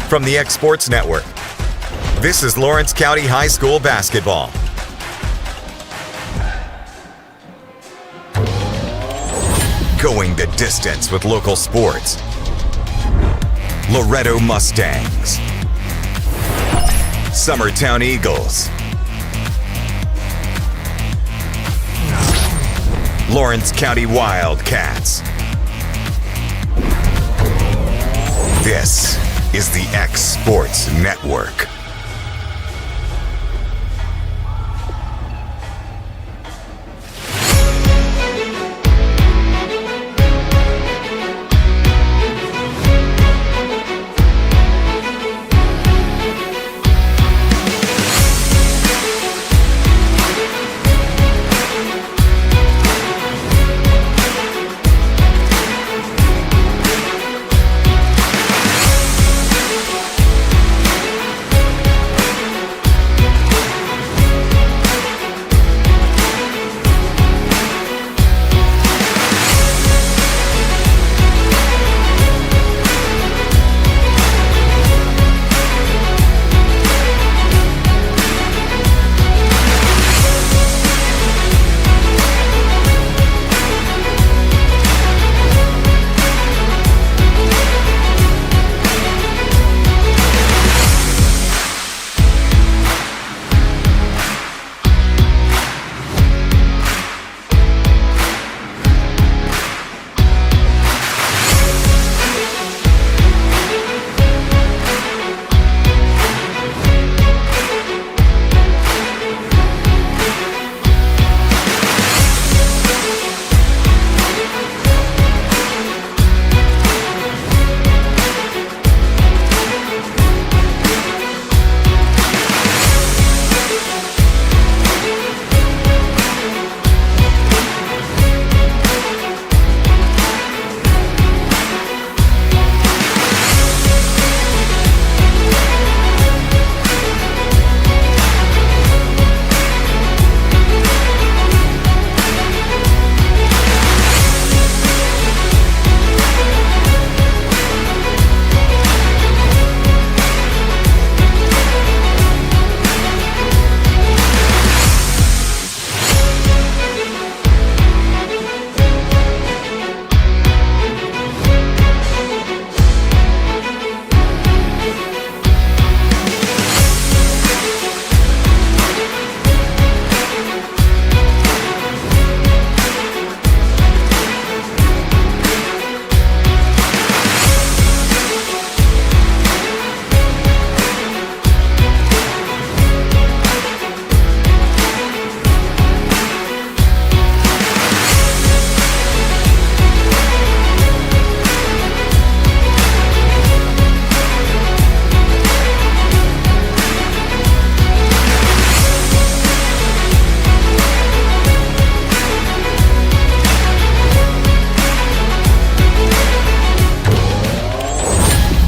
From the X Sports Network, this is Lawrence County High School basketball. Going the distance with local sports. Loretto Mustangs, Summertown Eagles, Lawrence County Wildcats. This is the X Sports Network.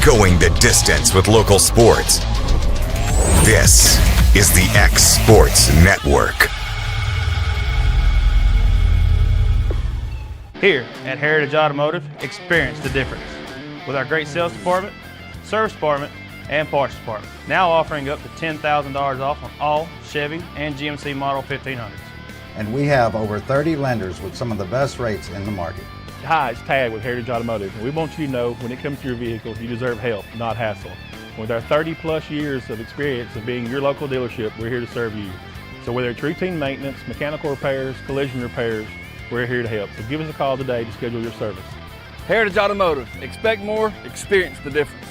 Going the distance with local sports. This is the X Sports Network. Here at Heritage Automotive, experience the difference with our great sales department, service department, and parts department. Now offering up to $10,000 off on all Chevy and GMC Model 1500s. And we have over 30 lenders with some of the best rates in the market. Hi, it's Tag with Heritage Automotive, and we want you to know when it comes to your vehicle, you deserve help, not hassle. With our 30-plus years of experience of being your local dealership, we're here to serve you. So whether it's routine maintenance, mechanical repairs, collision repairs, we're here to help. So give us a call today to schedule your service. Heritage Automotive. Expect more, experience the difference.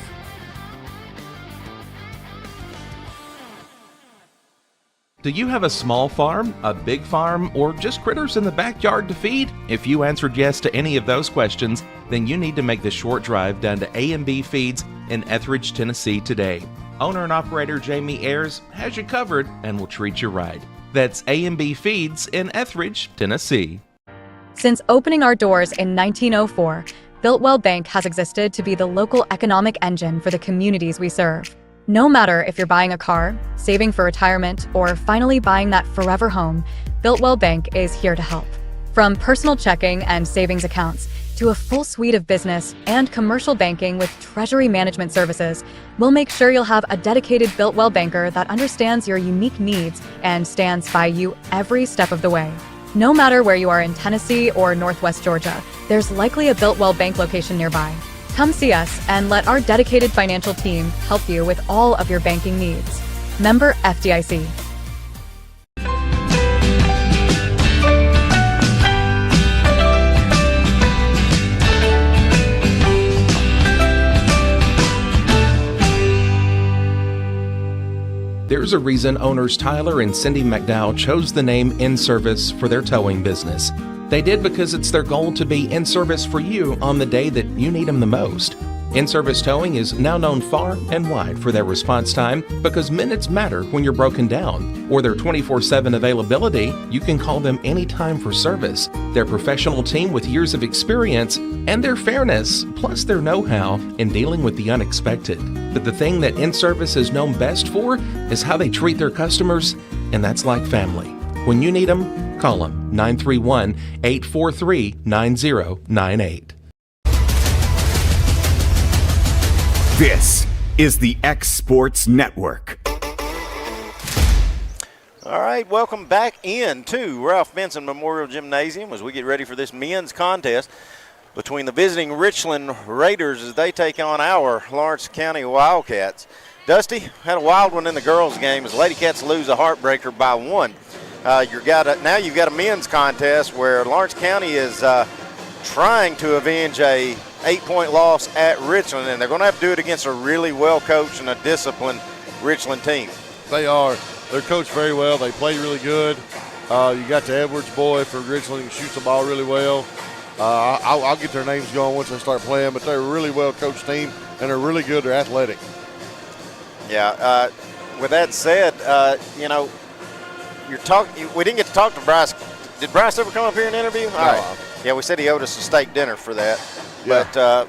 Do you have a small farm, a big farm, or just critters in the backyard to feed? If you answered yes to any of those questions, then you need to make the short drive down to A&B Feeds in Etheridge, Tennessee today. Owner and operator Jamie Ayers has you covered and will treat you right. That's A&B Feeds in Etheridge, Tennessee. Since opening our doors in 1904, Builtwell Bank has existed to be the local economic engine for the communities we serve. No matter if you're buying a car, saving for retirement, or finally buying that forever home, Builtwell Bank is here to help. From personal checking and savings accounts to a full suite of business and commercial banking with treasury management services, we'll make sure you'll have a dedicated Built-Well banker that understands your unique needs and stands by you every step of the way. No matter where you are in Tennessee or Northwest Georgia, there's likely a Built-Well bank location nearby. Come see us and let our dedicated financial team help you with all of your banking needs. Member FDIC. There's a reason owners Tyler and Cindy McDowell chose the name In Service for their towing business. They did because it's their goal to be in service for you on the day that you need them the most. In-Service Towing is now known far and wide for their response time because minutes matter when you're broken down, or their 24/7 availability. You can call them anytime for service. Their professional team with years of experience and their fairness, plus their know-how in dealing with the unexpected. But the thing that In-Service is known best for is how they treat their customers, and that's like family. When you need them, call them 931-843-9098. This is the X Sports Network. All right, welcome back into Ralph Benson Memorial Gymnasium as we get ready for this men's contest between the visiting Richland Raiders as they take on our Lawrence County Wildcats. Dusty had a wild one in the girls' game as Lady Cats lose a heartbreaker by 1. Now you've got a men's contest where Lawrence County is trying to avenge a 8-point loss at Richland, and they're going to have to do it against a really well-coached and a disciplined Richland team. They are. They're coached very well. They play really good. You got the Edwards boy for Richland who shoots the ball really well. I'll get their names going once they start playing, but they're a really well-coached team, and they're really good. They're athletic. Yeah. With that said, we didn't get to talk to Bryce. Did Bryce ever come up here and interview? No. All right. Yeah, we said he owed us a steak dinner for that. Yeah.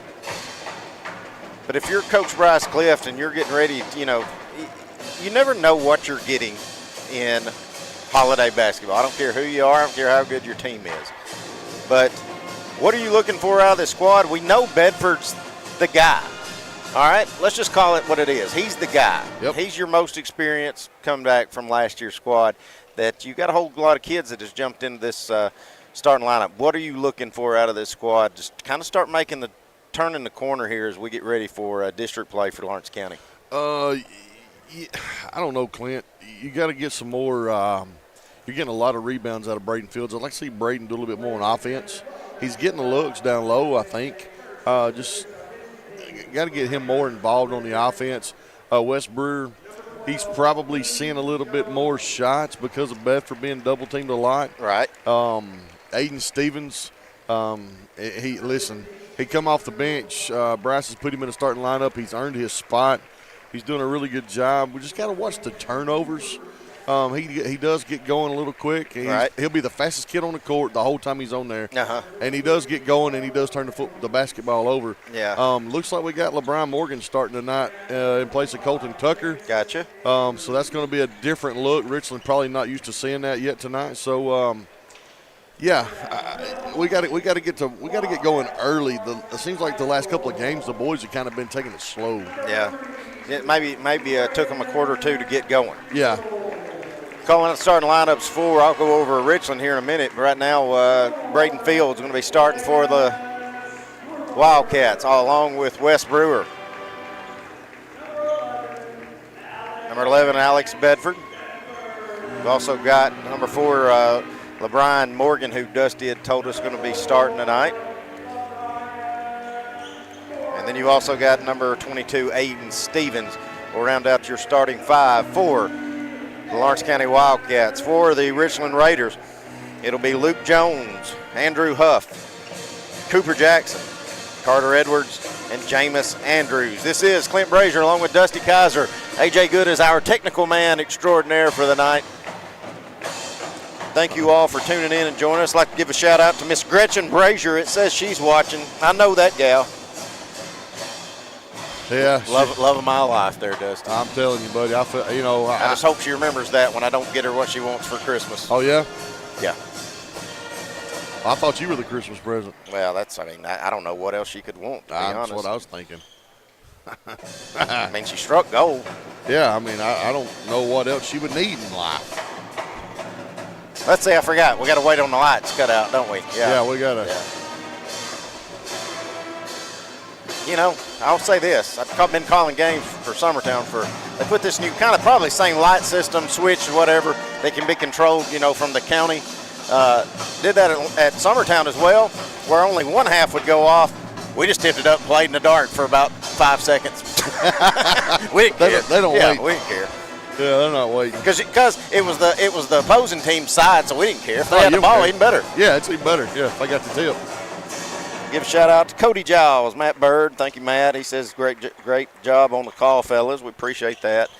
But if you're Coach Bryce Clift and you're getting ready, you never know what you're getting in holiday basketball. I don't care who you are. I don't care how good your team is. But what are you looking for out of this squad? We know Bedford's the guy. All right, let's just call it what it is. He's the guy. Yep. He's your most experienced comeback from last year's squad. That you got a whole lot of kids that has jumped into this starting lineup. What are you looking for out of this squad? Just kind of start turning the corner here as we get ready for district play for Lawrence County. I don't know, Clint. You got to get some more. You're getting a lot of rebounds out of Braden Fields. I'd like to see Braden do a little bit more on offense. He's getting the looks down low, I think. Just got to get him more involved on the offense. Wes Brewer, he's probably seeing a little bit more shots because of Bedford being double-teamed a lot. Right. Aiden Stevens, he come off the bench. Bryce has put him in the starting lineup. He's earned his spot. He's doing a really good job. We just got to watch the turnovers. He does get going a little quick. Right. He'll be the fastest kid on the court the whole time he's on there. Uh-huh. And he does get going, and he does turn the basketball over. Yeah. Looks like we got LeBron Morgan starting tonight in place of Colton Tucker. Gotcha. So that's going to be a different look. Richland probably not used to seeing that yet tonight. So, we got to get going early. It seems like the last couple of games the boys have kind of been taking it slow. Yeah. It maybe took them a quarter or two to get going. Yeah. Calling out starting lineups for, I'll go over Richland here in a minute. But right now, Braden Fields is going to be starting for the Wildcats, along with Wes Brewer. Number 11, Alex Bedford. We've also got number 4, LeBron Morgan, who Dusty had told us going to be starting tonight. And then you've also got number 22, Aiden Stevens, will round out your starting 5 for the Lawrence County Wildcats. For the Richland Raiders, it'll be Luke Jones, Andrew Huff, Cooper Jackson, Carter Edwards, and Jameis Andrews. This is Clint Brazier along with Dusty Kaiser. A.J. Good is our technical man extraordinaire for the night. Thank you all for tuning in and joining us. I'd like to give a shout out to Miss Gretchen Brazier. It says she's watching. I know that gal. Yeah. Love of my life there, Dusty. I'm telling you, buddy. I feel, I just hope she remembers that when I don't get her what she wants for Christmas. Oh, yeah? Yeah. I thought you were the Christmas present. Well, I don't know what else she could want, to be honest. That's what I was thinking. I mean, she struck gold. Yeah, I mean, I don't know what else she would need in life. Let's see, I forgot. We got to wait on the lights cut out, don't we? Yeah, we got to. Yeah. You know, I'll say this. I've been calling games for Summertown they put this new kind of probably same light system, switch, whatever, that can be controlled, from the county. Did that at Summertown as well, where only one half would go off. We just tipped it up and played in the dark for about 5 seconds. We didn't care. They don't wait. We didn't care. Yeah, they're not waiting. Because it was the opposing team's side, so we didn't care. If they had the ball, even better. Yeah, it's even better. Yeah, if I got the tip. Give a shout out to Cody Giles, Matt Bird. Thank you, Matt. He says great job on the call, fellas. We appreciate that.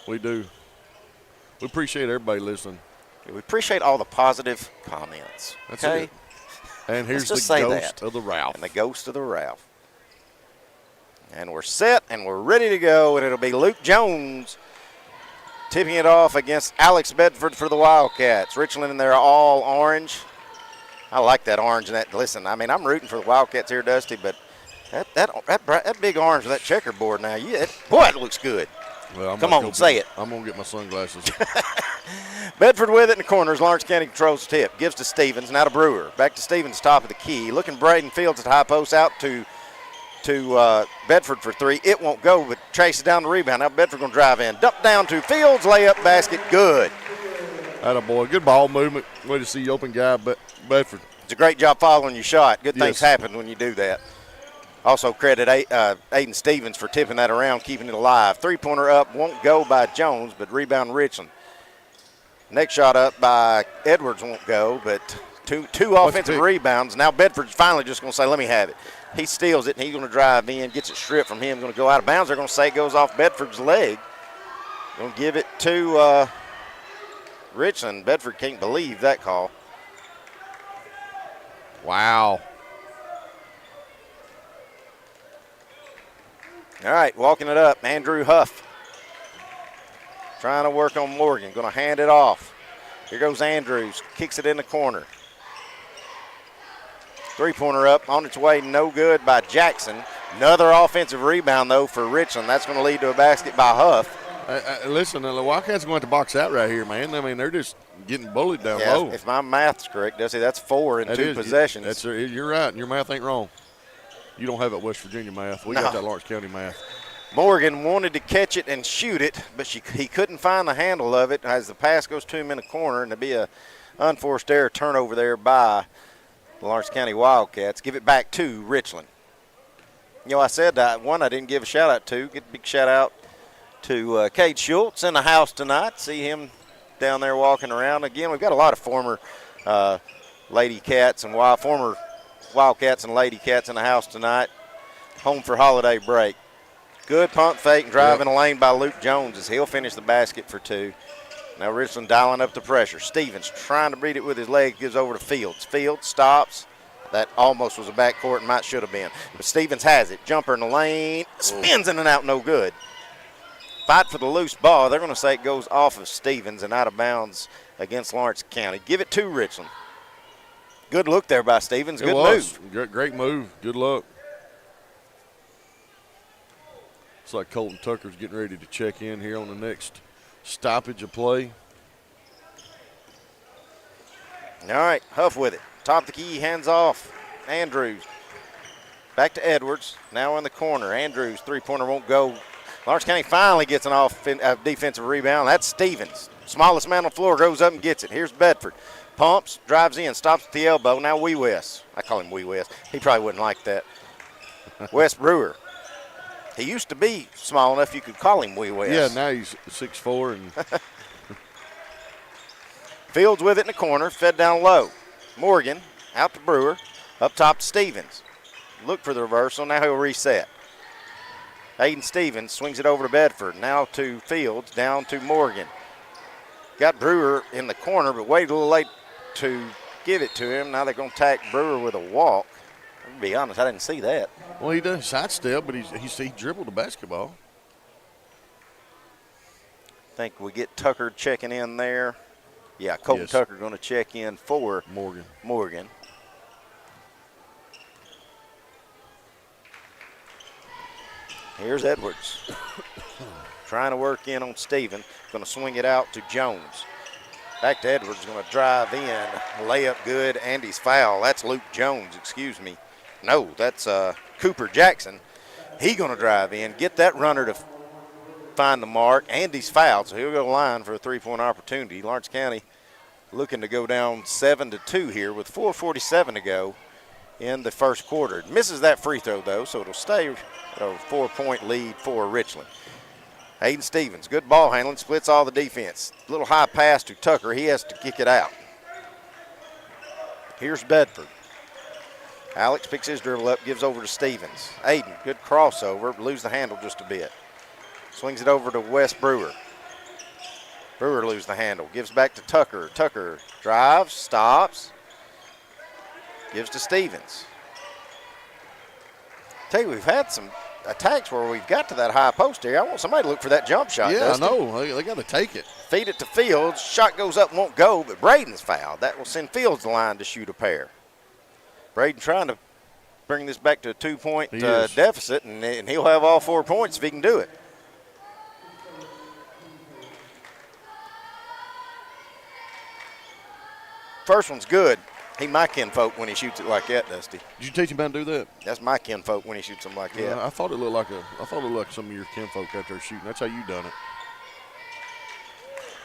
We do. We appreciate everybody listening. We appreciate all the positive comments. That's okay? it. And here's the ghost of the Ralph. And the ghost of the Ralph. And we're set and we're ready to go, and it'll be Luke Jones tipping it off against Alex Bedford for the Wildcats. Richland in there all orange. I like that orange and that. Listen, I mean, I'm rooting for the Wildcats here, Dusty, but that big orange with that checkerboard now, boy, it looks good. Well, Come on, say it. I'm going to get my sunglasses. Bedford with it in the corners. Lawrence County controls the tip. Gives to Stevens. Now to Brewer. Back to Stevens, top of the key. Looking Braden Fields at high post. Out to Bedford for three. It won't go, but chases down the rebound. Now Bedford going to drive in. Dump down to Fields. Layup basket. Good. Attaboy. Good ball movement. Way to see you open guy, Bedford. It's a great job following your shot. Good things happen when you do that. Also credit Aiden Stevens for tipping that around, keeping it alive. Three-pointer up, won't go by Jones, but rebound Richland. Next shot up by Edwards won't go, but two offensive rebounds. Now Bedford's finally just going to say, let me have it. He steals it, and he's going to drive in, gets it stripped from him, going to go out of bounds. They're going to say it goes off Bedford's leg. Going to give it to Richland. Bedford can't believe that call. Wow. All right, walking it up, Andrew Huff. Trying to work on Morgan, going to hand it off. Here goes Andrews, kicks it in the corner. Three-pointer up, on its way, no good by Jackson. Another offensive rebound, though, for Richland. That's going to lead to a basket by Huff. Listen, the Wildcats are going to box out right here, man. I mean, they're just getting bullied down low. If my math's correct, Dusty, that's 4 in 2 possessions. You're right. Your math ain't wrong. You don't have that West Virginia math. We got that Lawrence County math. Morgan wanted to catch it and shoot it, but he couldn't find the handle of it as the pass goes to him in the corner, and there'll be a unforced error turnover there by the Lawrence County Wildcats. Give it back to Richland. I said one I didn't give a shout-out to. Get a big shout-out to Cade Schultz in the house tonight. See him down there walking around. Again, we've got a lot of former Lady Cats and former Wildcats and Lady Cats in the house tonight. Home for holiday break. Good pump fake and drive in the lane by Luke Jones as he'll finish the basket for 2. Now Richland dialing up the pressure. Stevens trying to beat it with his leg, gives over to Fields. Fields stops. That almost was a backcourt and might should have been. But Stevens has it. Jumper in the lane. Spins in and out, no good. Fight for the loose ball. They're going to say it goes off of Stevens and out of bounds against Lawrence County. Give it to Richland. Good look there by Stevens. Good move. Great move. Good luck. Looks like Colton Tucker's getting ready to check in here on the next stoppage of play. All right, Huff with it. Top of the key, hands off. Andrews. Back to Edwards. Now in the corner. Andrews, three-pointer won't go. Lawrence County finally gets an defensive rebound. That's Stevens. Smallest man on the floor goes up and gets it. Here's Bedford. Pumps, drives in, stops at the elbow. Now Wee West. I call him Wee West. He probably wouldn't like that. Wes Brewer. He used to be small enough you could call him Wee West. Yeah, now he's 6'4". And Fields with it in the corner, fed down low. Morgan out to Brewer, up top to Stevens. Look for the reversal, now he'll reset. Aiden Stevens swings it over to Bedford, now to Fields, down to Morgan. Got Brewer in the corner, but waited a little late to give it to him. Now they're going to tack Brewer with a walk. To be honest, I didn't see that. Well, he does sidestep, but he dribbled the basketball. I think we get Tucker checking in there. Yeah, Colton Tucker going to check in for Morgan. Here's Edwards. Trying to work in on Steven. Going to swing it out to Jones. Back to Edwards. Going to drive in. Layup good. Andy's foul. That's Luke Jones, excuse me. No, that's Cooper Jackson. He going to drive in. Get that runner to find the mark. Andy's fouled, so he'll go to the line for a three-point opportunity. Lawrence County looking to go down 7-2 here with 4:47 to go in the first quarter. Misses that free throw, though, so it'll stay a 4-point lead for Richland. Hayden Stevens, good ball handling, splits all the defense. Little high pass to Tucker. He has to kick it out. Here's Bedford. Alex picks his dribble up, gives over to Stevens. Aiden, good crossover, lose the handle just a bit. Swings it over to Wes Brewer. Brewer loses the handle, gives back to Tucker. Tucker drives, stops, gives to Stevens. Tell you, we've had some attacks where we've got to that high post area. I want somebody to look for that jump shot. Yeah, Dusty. I know. They got to take it. Feed it to Fields. Shot goes up, won't go, but Braden's fouled. That will send Fields to the line to shoot a pair. Braden trying to bring this back to a 2-point deficit, and he'll have all 4 points if he can do it. First one's good. He my kinfolk when he shoots it like that, Dusty. Did you teach him how to do that? That's my kinfolk when he shoots them like that. I thought it looked like some of your kinfolk out there shooting. That's how you done it.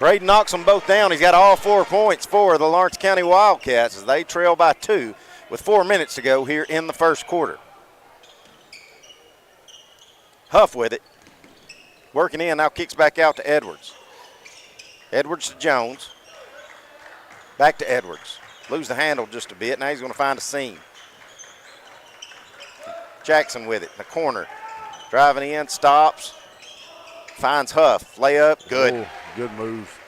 Braden knocks them both down. He's got all 4 points for the Lawrence County Wildcats as they trail by 2 with 4 minutes to go here in the first quarter. Huff with it. Working in, now kicks back out to Edwards. Edwards to Jones. Back to Edwards. Lose the handle just a bit. Now he's going to find a seam. Jackson with it in the corner. Driving in, stops. Finds Huff. Layup, good. Oh, good move.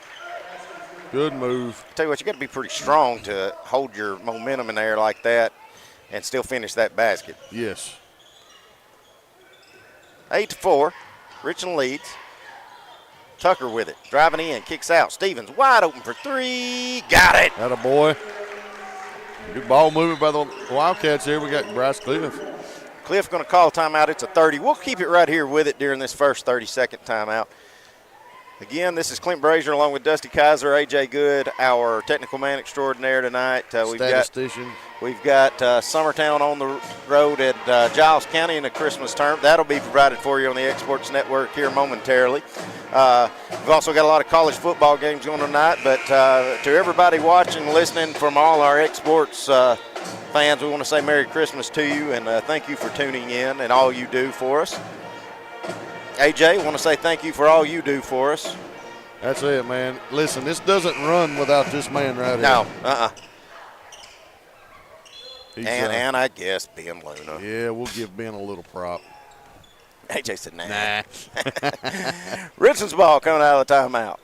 Good move. Tell you what, you got to be pretty strong to hold your momentum in there like that and still finish that basket. Yes. 8-4. Richland leads. Tucker with it. Driving in, kicks out. Stevens wide open for 3. Got it. Atta boy. Good ball movement by the Wildcats here. We got Bryce Cliff. Cliff going to call a timeout. It's a 30. We'll keep it right here with it during this first 30-second timeout. Again, this is Clint Brazier along with Dusty Kaiser, A.J. Good, our technical man extraordinaire tonight. Statistician. We've got Summertown on the road at Giles County in the Christmas term. That'll be provided for you on the Exports Network here momentarily. We've also got a lot of college football games going tonight, but to everybody watching, listening, from all our Exports fans, we want to say Merry Christmas to you and thank you for tuning in and all you do for us. AJ, want to say thank you for all you do for us. That's it, man. Listen, this doesn't run without this man right here. No, He's, and I guess Ben Luna. Yeah, we'll give Ben a little prop. AJ said nah. Richland's ball coming out of the timeout.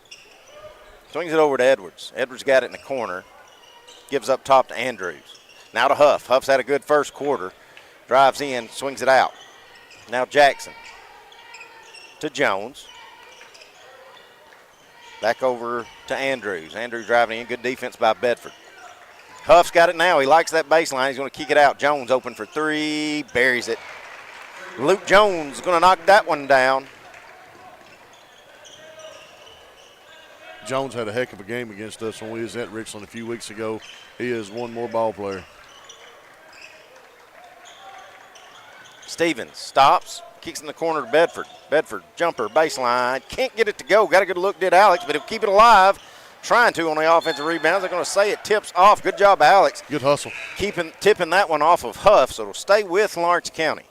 Swings it over to Edwards. Edwards got it in the corner. Gives up top to Andrews. Now to Huff. Huff's had a good first quarter. Drives in, swings it out. Now Jackson to Jones. Back over to Andrews. Andrews driving in. Good defense by Bedford. Huff's got it now. He likes that baseline. He's going to kick it out. Jones open for 3. Buries it. Luke Jones is going to knock that one down. Jones had a heck of a game against us when we was at Richland a few weeks ago. He is one more ball player. Stevens stops. Kicks in the corner to Bedford. Bedford, jumper, baseline. Can't get it to go. Got a good look, did Alex, but he'll keep it alive. Trying to on the offensive rebounds. They're going to say it tips off. Good job, Alex. Good hustle. Tipping that one off of Huff, so it'll stay with Lawrence County.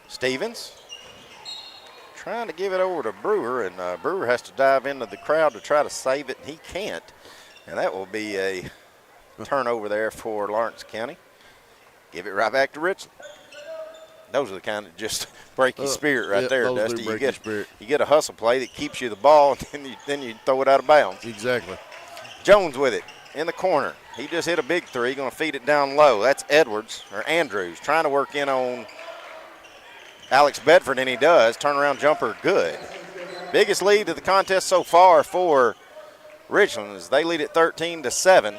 Stevens trying to give it over to Brewer, and Brewer has to dive into the crowd to try to save it, and he can't. And that will be a turnover there for Lawrence County. Give it right back to Richland. Those are the kind that just break your spirit right there, Dusty. You get a hustle play that keeps you the ball, and then you throw it out of bounds. Exactly. Jones with it in the corner. He just hit a big 3, going to feed it down low. That's Edwards, or Andrews, trying to work in on Alex Bedford, and he does. Turnaround jumper, good. Biggest lead of the contest so far for Richland as they lead at 13-7.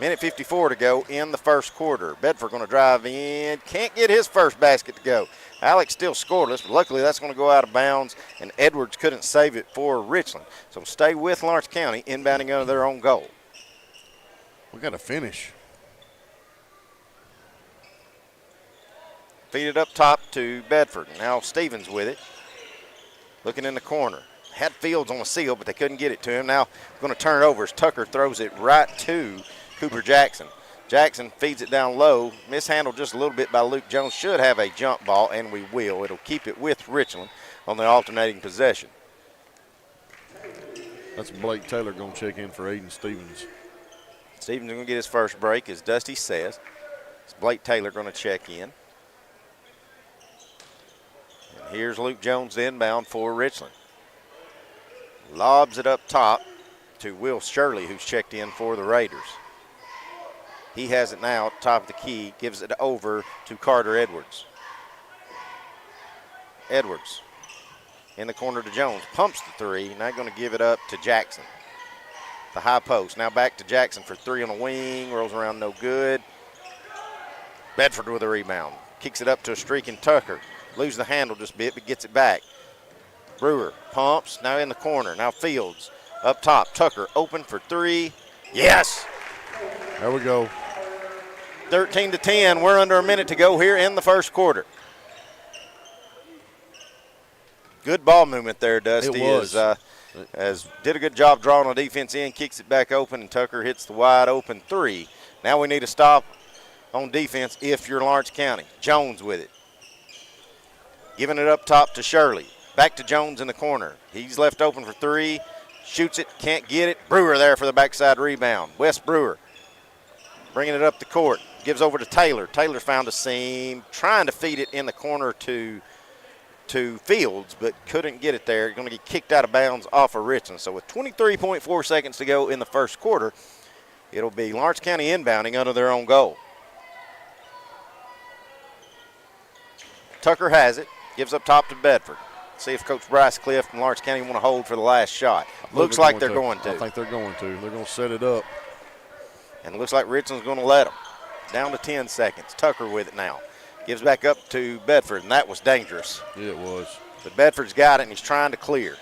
Minute 54 to go in the first quarter. Bedford going to drive in. Can't get his first basket to go. Alex still scoreless, but luckily that's going to go out of bounds, and Edwards couldn't save it for Richland. So stay with Lawrence County, inbounding under their own goal. We got to finish. Feed it up top to Bedford. Now Stevens with it. Looking in the corner. Had Fields on the seal, but they couldn't get it to him. Now going to turn it over as Tucker throws it right to Cooper Jackson. Jackson feeds it down low. Mishandled just a little bit by Luke Jones. Should have a jump ball, and we will. It'll keep it with Richland on the alternating possession. That's Blake Taylor going to check in for Aiden Stevens. Stevens going to get his first break, as Dusty says. It's Blake Taylor going to check in. And here's Luke Jones inbound for Richland. Lobs it up top to Will Shirley, who's checked in for the Raiders. He has it now at the top of the key, gives it over to Carter Edwards. Edwards in the corner to Jones, pumps the three, now going to give it up to Jackson. The high post, now back to Jackson for three on the wing, rolls around no good. Bedford with a rebound, kicks it up to a streaking Tucker. Loses the handle just a bit, but gets it back. Brewer pumps, now in the corner, now Fields up top. Tucker open for three, yes! There we go. 13-10, we're under a minute to go here in the first quarter. Good ball movement there, Dusty. It was. As did a good job drawing on defense in, kicks it back open, and Tucker hits the wide open three. Now we need a stop on defense if you're Lawrence County. Jones with it. Giving it up top to Shirley. Back to Jones in the corner. He's left open for three. Shoots it, can't get it. Brewer there for the backside rebound. Wes Brewer bringing it up the court. Gives over to Taylor. Taylor found a seam, trying to feed it in the corner to Fields, but couldn't get it there. Going to get kicked out of bounds off of Richland. So with 23.4 seconds to go in the first quarter, it'll be Lawrence County inbounding under their own goal. Tucker has it, gives up top to Bedford. See if Coach Bryce Cliff and Lawrence County want to hold for the last shot. Looks like they're going to. I think they're going to. They're going to set it up. And it looks like Richland's going to let them. Down to 10 seconds. Tucker with it now. Gives back up to Bedford, and that was dangerous. Yeah, it was. But Bedford's got it, and he's trying to clear.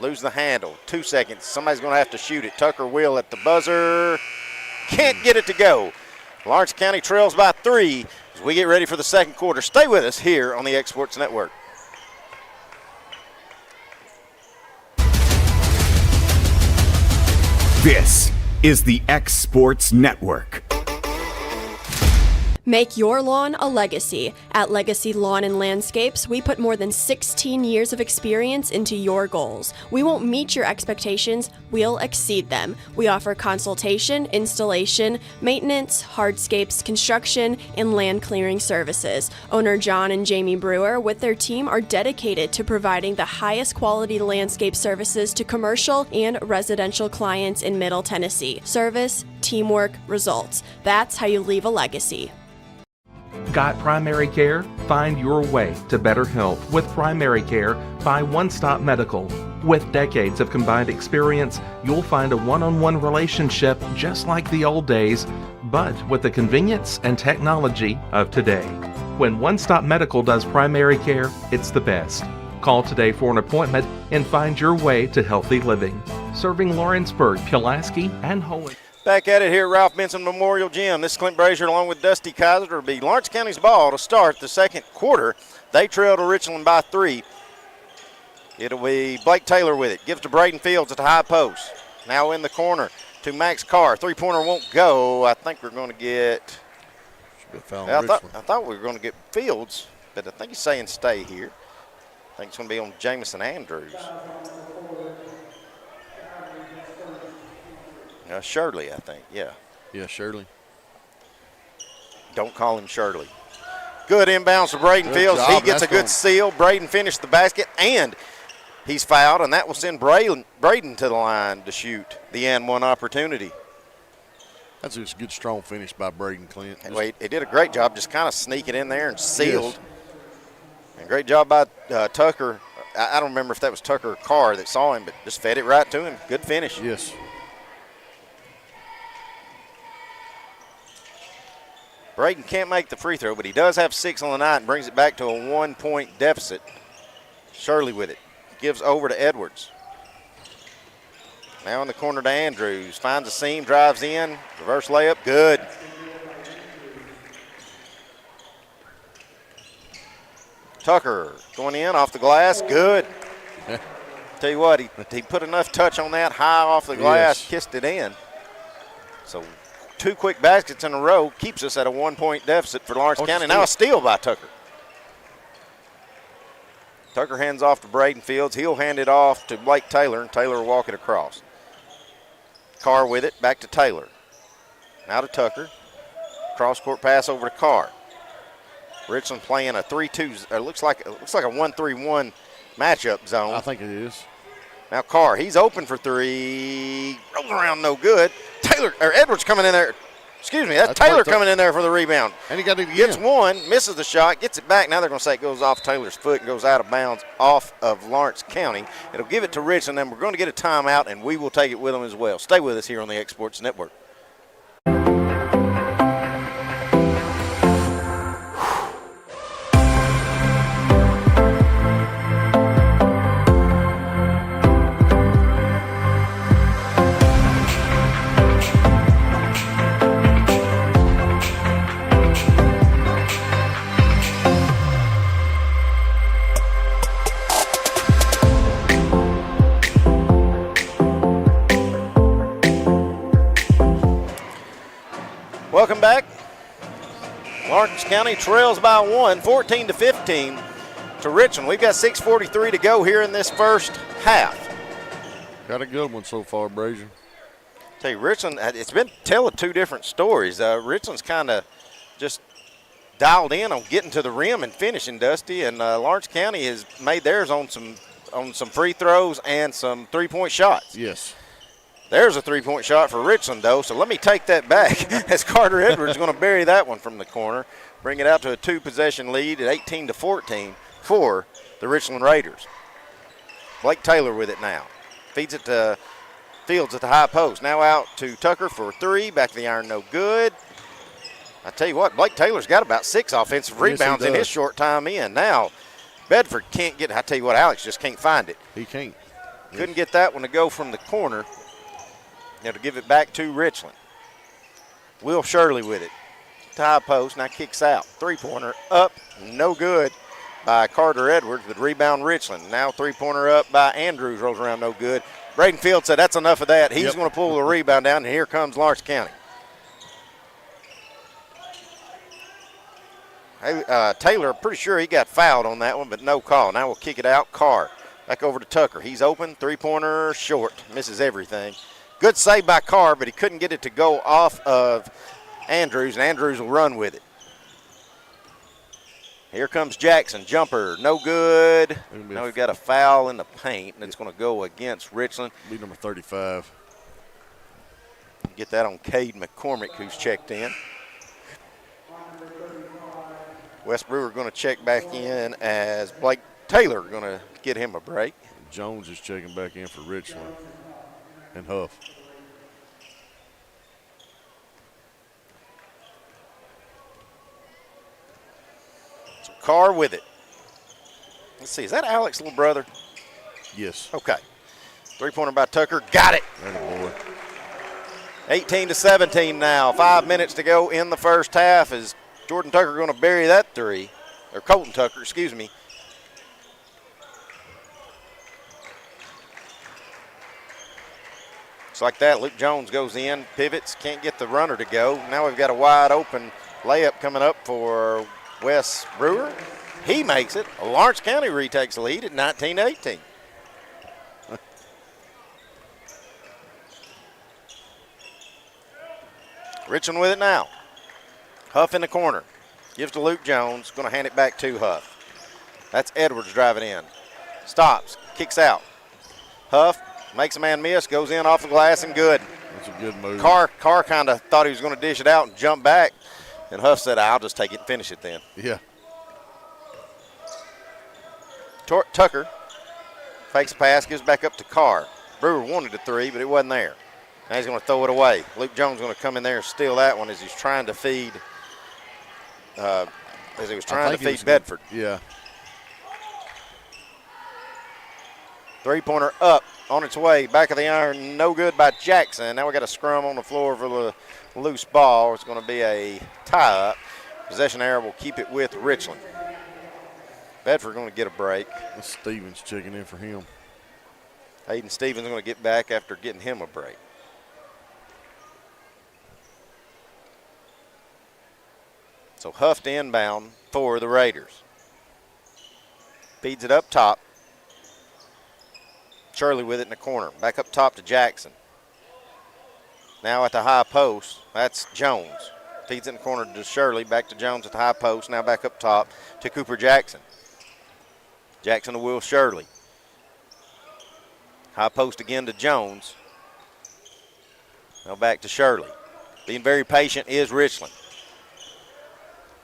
Lose the handle. 2 seconds. Somebody's going to have to shoot it. Tucker will at the buzzer. Can't get it to go. Lawrence County trails by 3 as we get ready for the second quarter. Stay with us here on the X Sports Network. This is the X Sports Network. Make your lawn a legacy. At Legacy Lawn and Landscapes, we put more than 16 years of experience into your goals. We won't meet your expectations, we'll exceed them. We offer consultation, installation, maintenance, hardscapes, construction, and land clearing services. Owner John and Jamie Brewer with their team are dedicated to providing the highest quality landscape services to commercial and residential clients in Middle Tennessee. Service, teamwork, results. That's how you leave a legacy. Got primary care? Find your way to better health with primary care by One Stop Medical. With decades of combined experience, you'll find a one-on-one relationship just like the old days, but with the convenience and technology of today. When One Stop Medical does primary care, it's the best. Call today for an appointment and find your way to healthy living. Serving Lawrenceburg, Pulaski, and Holy. Back at it here at Ralph Benson Memorial Gym. This is Clint Brazier along with Dusty Kaiser. It'll be Lawrence County's ball to start the second quarter. They trail to Richland by 3. It'll be Blake Taylor with it. Gives to Braden Fields at the high post. Now in the corner to Max Carr. Three-pointer won't go. I think we're going to get – I thought we were going to get Fields, but I think he's saying stay here. I think it's going to be on Jamison Andrews. Shirley, I think, yeah. Yeah, Shirley. Don't call him Shirley. Good inbounds for Braden Fields. He gets a good seal. Braden finished the basket, and he's fouled, and that will send Braden to the line to shoot the and-one opportunity. That's just a good, strong finish by Braden Clint. Well, he did a great job just kind of sneaking in there and sealed. Yes. And great job by Tucker. I don't remember if that was Tucker or Carr that saw him, but just fed it right to him. Good finish. Yes. Braden can't make the free throw, but he does have 6 on the night and brings it back to a 1-point deficit. Shirley with it. Gives over to Edwards. Now in the corner to Andrews. Finds a seam, drives in. Reverse layup, good. Tucker going in off the glass, good. Tell you what, he put enough touch on that high off the glass, Yes. kissed it in. So 2 quick baskets in a row keeps us at a 1-point deficit for Lawrence County. Now a steal by Tucker. Tucker hands off to Braden Fields. He'll hand it off to Blake Taylor, and Taylor will walk it across. Carr with it, back to Taylor. Now to Tucker. Cross-court pass over to Carr. Richland playing a 3-2, looks like a 1-3-1 matchup zone. I think it is. Now Carr, he's open for 3. Rolls around, no good. Edwards coming in there. Excuse me, that's Taylor coming in there for the rebound. And he got it again. Gets one, misses the shot, gets it back. Now they're going to say it goes off Taylor's foot and goes out of bounds off of Lawrence County. It'll give it to Richland, and we're going to get a timeout, and we will take it with them as well. Stay with us here on the X Sports Network. Welcome back. Lawrence County trails by 1, 14-15 to Richland. We've got 6:43 to go here in this first half. Got a good one so far, Brazier. Tell you, Richland, it's been telling 2 different stories. Richland's kind of just dialed in on getting to the rim and finishing, Dusty, and Lawrence County has made theirs on some free throws and some 3-point shots. Yes. There's a 3-point shot for Richland, though, so let me take that back as Carter Edwards is going to bury that one from the corner, bring it out to a 2-possession lead at 18-14 for the Richland Raiders. Blake Taylor with it now. Feeds it to Fields at the high post. Now out to Tucker for 3. Back to the iron, no good. I tell you what, Blake Taylor's got about 6 offensive rebounds in his short time in. Now, Bedford can't get, I tell you what, Alex just can't find it. He can't. Couldn't get that one to go from the corner. Now to give it back to Richland. Will Shirley with it. Tie post, now kicks out. 3-pointer up, no good by Carter Edwards, but rebound Richland. Now 3-pointer up by Andrews, rolls around, no good. Braden Field said that's enough of that. He's going to pull the rebound down, and here comes Lawrence County. Taylor, pretty sure he got fouled on that one, but no call. Now we'll kick it out. Carr back over to Tucker. He's open, 3-pointer short, misses everything. Good save by Carr, but he couldn't get it to go off of Andrews, and Andrews will run with it. Here comes Jackson, jumper, no good. Now we've got a foul in the paint, and it's going to go against Richland. Be number 35. Get that on Cade McCormick, who's checked in. West Brewer going to check back in as Blake Taylor going to get him a break. Jones is checking back in for Richland. And Huff. So Carr with it. Let's see, is that Alex's little brother? Yes. Okay. 3-pointer by Tucker, got it. Boy. 18-17 now. 5 minutes to go in the first half. Is Jordan Tucker going to bury that 3? Or Colton Tucker, excuse me. Just like that, Luke Jones goes in, pivots, can't get the runner to go. Now we've got a wide open layup coming up for Wes Brewer. He makes it. Lawrence County retakes the lead at 19-18. Richland with it now. Huff in the corner. Gives to Luke Jones. Going to hand it back to Huff. That's Edwards driving in. Stops. Kicks out. Huff makes a man miss. Goes in off the glass and good. That's a good move. Carr kind of thought he was going to dish it out and jump back. And Huff said, I'll just take it and finish it then. Yeah. Tucker fakes a pass, gives back up to Carr. Brewer wanted a 3, but it wasn't there. Now he's going to throw it away. Luke Jones going to come in there and steal that one as he's trying to feed as he was trying to feed Bedford. Yeah. Three-pointer up on its way. Back of the iron, no good by Jackson. Now we got a scrum on the floor for the loose ball. It's going to be a tie-up. Possession error will keep it with Richland. Bedford going to get a break. Stevens checking in for him. Hayden Stevens going to get back after getting him a break. So Huff to inbound for the Raiders. Feeds it up top. Shirley with it in the corner. Back up top to Jackson. Now at the high post, that's Jones. Feeds it in the corner to Shirley. Back to Jones at the high post. Now back up top to Cooper Jackson. Jackson to Will Shirley. High post again to Jones. Now back to Shirley. Being very patient is Richland.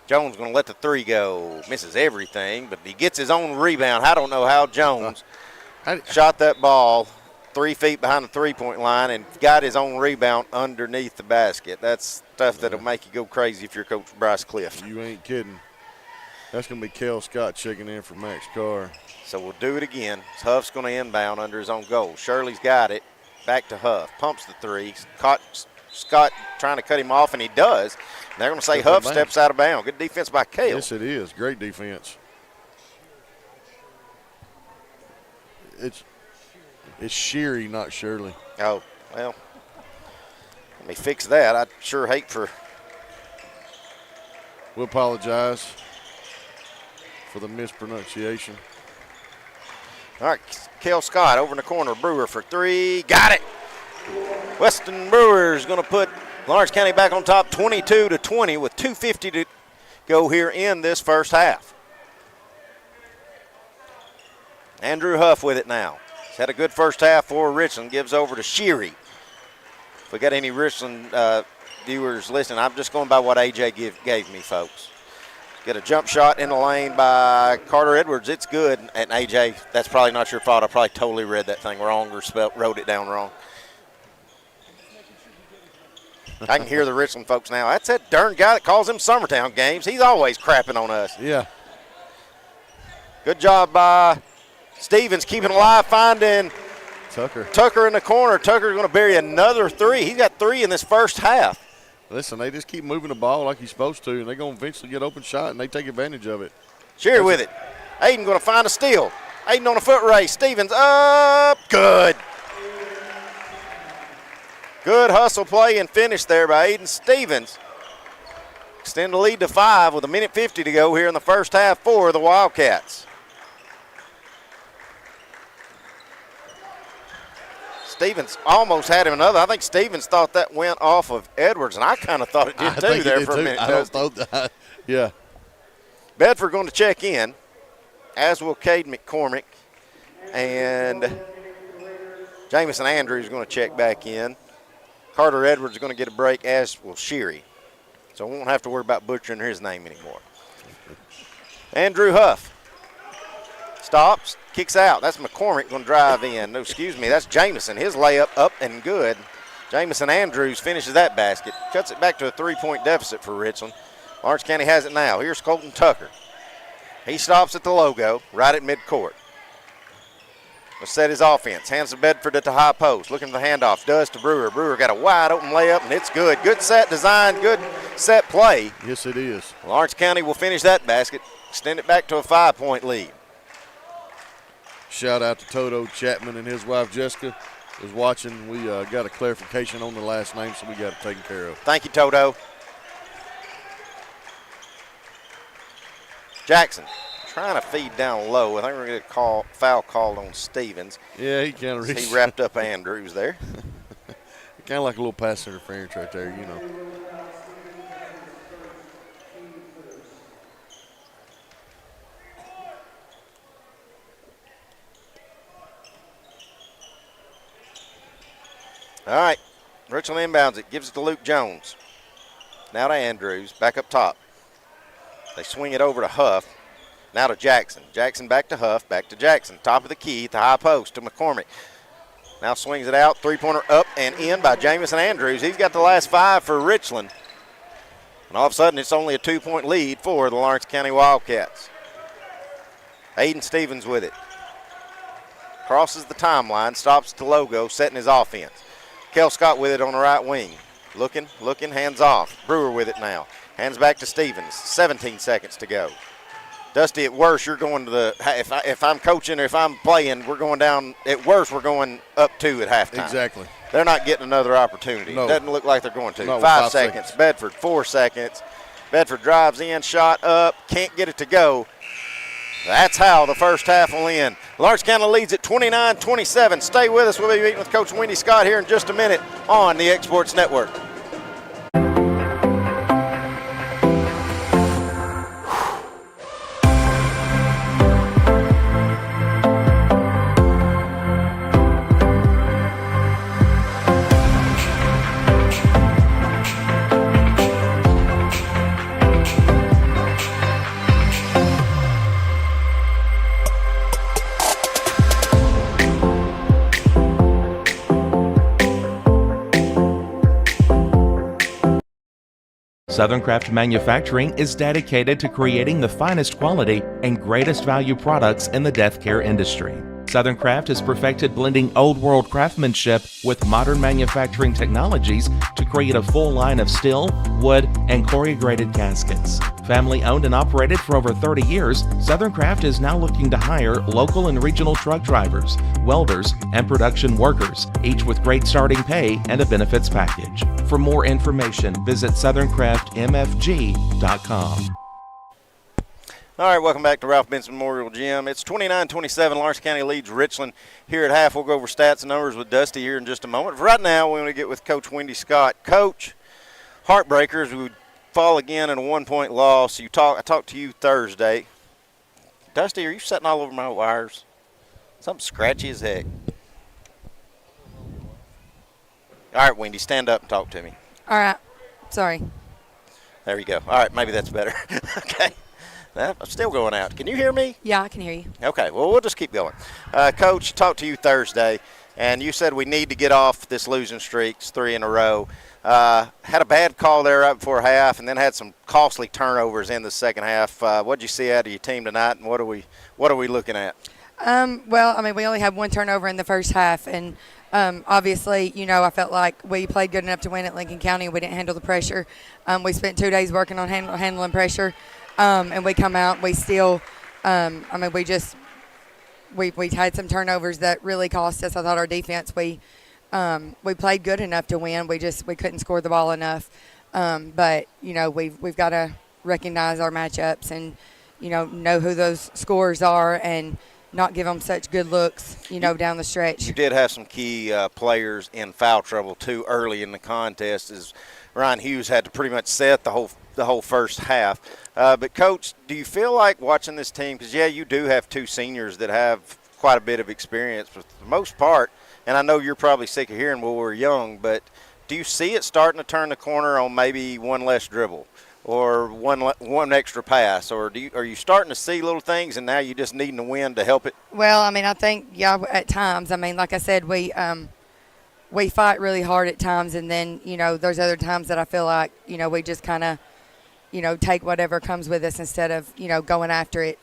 Jones going to let the three go. Misses everything, but he gets his own rebound. I don't know how Jones shot that ball 3 feet behind the three-point line and got his own rebound underneath the basket. That's stuff that'll make you go crazy if you're Coach Bryce Cliff. You ain't kidding. That's going to be Kel Scott checking in for Max Carr. So we'll do it again. Huff's going to inbound under his own goal. Shirley's got it. Back to Huff. Pumps the three. Caught Scott trying to cut him off, and he does. They're going to say Huff steps out of bounds. Good defense by Cale. Yes, it is. Great defense. It's Sheary, not Shirley. Oh, well, let me fix that. I'd sure hate for. We'll apologize for the mispronunciation. All right, Cale Scott over in the corner. Brewer for three. Got it. Weston Brewers going to put Lawrence County back on top 22-20 with 2:50 to go here in this first half. Andrew Huff with it now. He's had a good first half for Richland. Gives over to Sheary. If we got any Richland viewers listening, I'm just going by what AJ gave me, folks. Get a jump shot in the lane by Carter Edwards. It's good. And AJ, that's probably not your fault. I probably totally read that thing wrong or wrote it down wrong. I can hear the Richland folks now. That's that darn guy that calls them Summertown games. He's always crapping on us. Yeah. Good job by Stevens keeping alive, finding Tucker in the corner. Tucker's going to bury another three. He's got three in this first half. Listen, they just keep moving the ball like he's supposed to, and they're going to eventually get open shot, and they take advantage of it. Sheary with it. Aiden going to find a steal. Aiden on a foot race. Stevens up. Good. Good hustle play and finish there by Aiden Stevens. Extend the lead to 5 with 1:50 to go here in the first half for the Wildcats. Stevens almost had him another. I think Stevens thought that went off of Edwards, and I kind of thought it did too there for a minute. I don't thought that. Yeah. Bedford going to check in, as will Cade McCormick, and Jamison Andrews going to check back in. Carter Edwards is going to get a break, as will Sheary. So we won't have to worry about butchering his name anymore. Andrew Huff stops, kicks out. That's McCormick going to drive in. No, excuse me, that's Jamison. His layup up and good. Jamison Andrews finishes that basket. Cuts it back to a 3-point deficit for Richland. Lawrence County has it now. Here's Colton Tucker. He stops at the logo, right at midcourt. Let's set his offense. Hands to Bedford at the high post. Looking for the handoff. Does to Brewer. Brewer got a wide open layup, and it's good. Good set design, good set play. Yes, it is. Lawrence County will finish that basket, extend it back to a 5-point lead. Shout out to Toto Chapman and his wife Jessica was watching. We got a clarification on the last name, so we got it taken care of. Thank you, Toto. Jackson trying to feed down low. I think we're going to get a foul called on Stevens. Yeah, he kind of reached. He wrapped up Andrews there. Kind of like a little pass interference right there, you know. All right, Richland inbounds it, gives it to Luke Jones. Now to Andrews, back up top. They swing it over to Huff. Now to Jackson. Jackson back to Huff, back to Jackson. Top of the key, at the high post to McCormick. Now swings it out, three-pointer up and in by Jamison Andrews. He's got the last 5 for Richland. And all of a sudden, it's only a 2-point lead for the Lawrence County Wildcats. Aiden Stevens with it. Crosses the timeline, stops at the logo, setting his offense. Kel Scott with it on the right wing. Looking, hands off. Brewer with it now. Hands back to Stevens. 17 seconds to go. Dusty, at worst, you're going to the – if I'm coaching or if I'm playing, we're going down – at worst, we're going up 2 at halftime. Exactly. They're not getting another opportunity. No. Doesn't look like they're going to. No, 5 seconds. Bedford, 4 seconds. Bedford drives in, shot up, can't get it to go. That's how the first half will end. Lawrence County leads at 29-27. Stay with us. We'll be meeting with Coach Wendy Scott here in just a minute on the X Sports Network. Southern Craft Manufacturing is dedicated to creating the finest quality and greatest value products in the death care industry. Southern Craft has perfected blending old world craftsmanship with modern manufacturing technologies to create a full line of steel, wood, and corrugated caskets. Family owned and operated for over 30 years, Southern Craft is now looking to hire local and regional truck drivers, welders, and production workers, each with great starting pay and a benefits package. For more information, visit southerncraftmfg.com. All right, welcome back to Ralph Benson Memorial Gym. It's 29-27. Lawrence County leads Richland here at half. We'll go over stats and numbers with Dusty here in just a moment. For right now, we're going to get with Coach Wendy Scott. Coach, heartbreakers, we would fall again in a 1-point loss. I talked to you Thursday. Dusty, are you sitting all over my wires? Something scratchy as heck. All right, Wendy, stand up and talk to me. All right. Sorry. There you go. All right, maybe that's better. Okay. I'm still going out. Can you hear me? Yeah, I can hear you. Okay, well, we'll just keep going. Coach, talked to you Thursday, and you said we need to get off this losing streak. It's 3 in a row. Had a bad call there right before half, and then had some costly turnovers in the second half. What did you see out of your team tonight, and what are we looking at? Well, I mean, we only had 1 turnover in the first half, and obviously, I felt like we played good enough to win at Lincoln County. We didn't handle the pressure. We spent 2 days working on handling pressure. And we come out, we still, we had some turnovers that really cost us. I thought our defense, we played good enough to win. We couldn't score the ball enough. But we've got to recognize our matchups and, know who those scorers are and not give them such good looks, down the stretch. You did have some key players in foul trouble, too, early in the contest, as Ryan Hughes had to pretty much set the whole first half. But, Coach, do you feel like watching this team, because, you do have 2 seniors that have quite a bit of experience, but for the most part, and I know you're probably sick of hearing, well, we're young, but do you see it starting to turn the corner on maybe 1 less dribble or one extra pass, or are you starting to see little things and now you just needing to win to help it? Well, I think, at times. Like I said, we fight really hard at times, and then, there's other times that I feel like, we just kind of, take whatever comes with us instead of, going after it.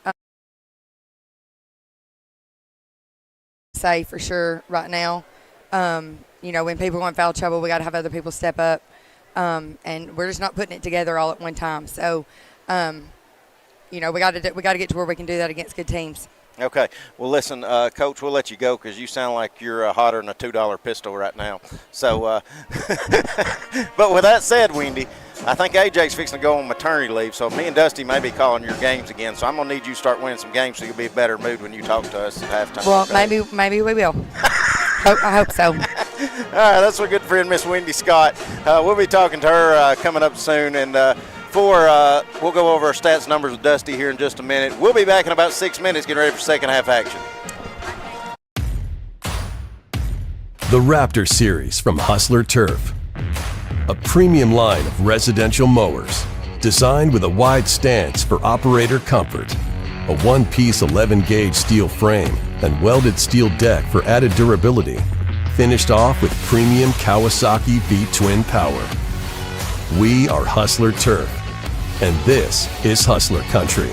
Say for sure right now, when people want foul trouble, we got to have other people step up, and we're just not putting it together all at one time. So, we got to get to where we can do that against good teams. Okay. Well, listen, Coach, we'll let you go because you sound like you're hotter than a $2 pistol right now. So, but with that said, Wendy, I think AJ's fixing to go on maternity leave, so me and Dusty may be calling your games again. So I'm going to need you to start winning some games so you'll be in a better mood when you talk to us at halftime. Well, maybe we will. I hope so. All right, that's our good friend, Miss Wendy Scott. We'll be talking to her coming up soon, and we'll go over our stats numbers with Dusty here in just a minute. We'll be back in about 6 minutes getting ready for second half action. The Raptor Series from Hustler Turf. A premium line of residential mowers designed with a wide stance for operator comfort, a one-piece 11-gauge steel frame and welded steel deck for added durability, finished off with premium Kawasaki V-twin power. We are Hustler Turf, And this is Hustler Country.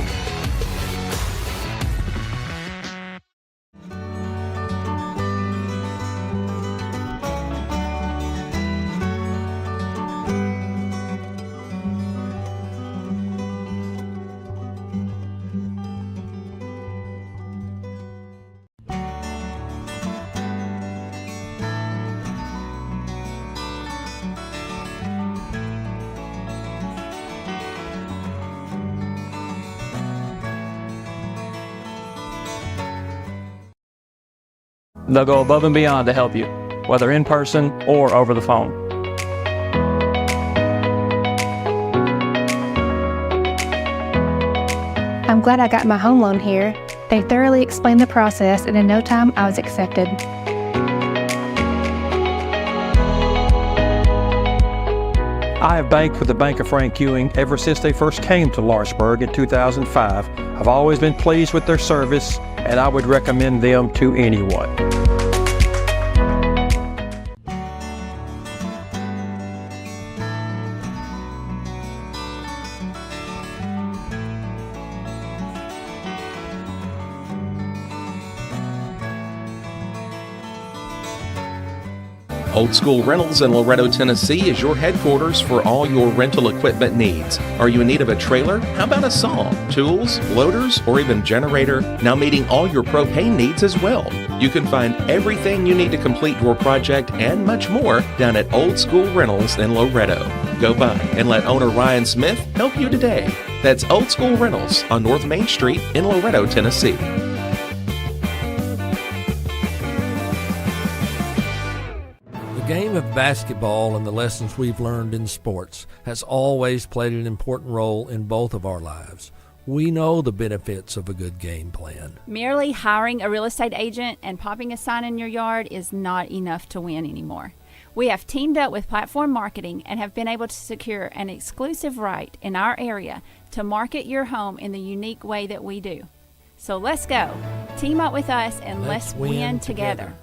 They'll go above and beyond to help you, whether in person or over the phone. I'm glad I got my home loan here. They thoroughly explained the process, and in no time I was accepted. I have banked with the Bank of Frank Ewing ever since they first came to Lawrenceburg in 2005. I've always been pleased with their service, and I would recommend them to anyone. Old School Rentals in Loretto, Tennessee is your headquarters for all your rental equipment needs. Are you in need of a trailer? How about a saw, tools, loaders, or even generator? Now meeting all your propane needs as well. You can find everything you need to complete your project and much more down at Old School Rentals in Loretto. Go by and let owner Ryan Smith help you today. That's Old School Rentals on North Main Street in Loretto, Tennessee. The game of basketball and the lessons we've learned in sports has always played an important role in both of our lives. We know the benefits of a good game plan. Merely hiring a real estate agent and popping a sign in your yard is not enough to win anymore. We have teamed up with Platform Marketing and have been able to secure an exclusive right in our area to market your home in the unique way that we do. So let's go. Team up with us and let's win together.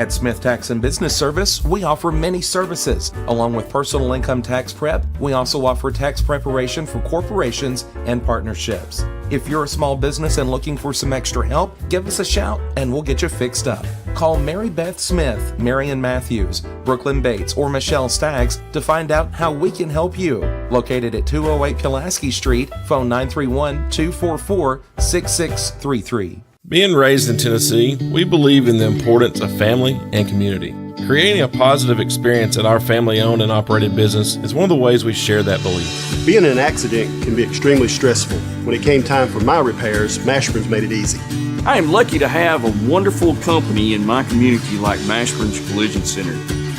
At Smith Tax and Business Service, we offer many services. Along with personal income tax prep, we also offer tax preparation for corporations and partnerships. If you're a small business and looking for some extra help, give us a shout and we'll get you fixed up. Call Mary Beth Smith, Marion Matthews, Brooklyn Bates, or Michelle Staggs to find out how we can help you. Located at 208 Pulaski Street, phone 931-244-6633. Being raised in Tennessee, we believe in the importance of family and community. Creating a positive experience at our family-owned and operated business is one of the ways we share that belief. Being in an accident can be extremely stressful. When it came time for my repairs, Mashburn's made it easy. I am lucky to have a wonderful company in my community like Mashburn's Collision Center.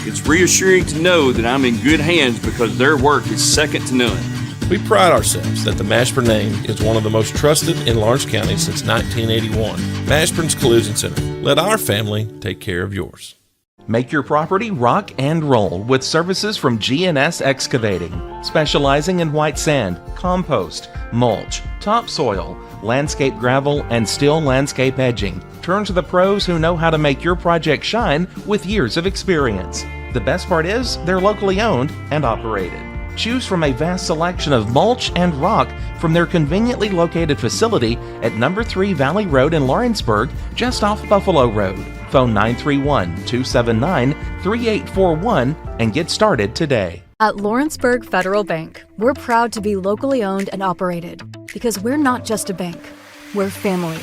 It's reassuring to know that I'm in good hands because their work is second to none. We pride ourselves that the Mashburn name is one of the most trusted in Lawrence County since 1981. Mashburn's Collision Center. Let our family take care of yours. Make your property rock and roll with services from G&S Excavating, specializing in white sand, compost, mulch, topsoil, landscape gravel, and steel landscape edging. Turn to the pros who know how to make your project shine with years of experience. The best part is they're locally owned and operated. Choose from a vast selection of mulch and rock from their conveniently located facility at number 3 Valley Road in Lawrenceburg, just off Buffalo Road. Phone 931-279-3841 and get started today. At Lawrenceburg Federal Bank, we're proud to be locally owned and operated because we're not just a bank, we're family.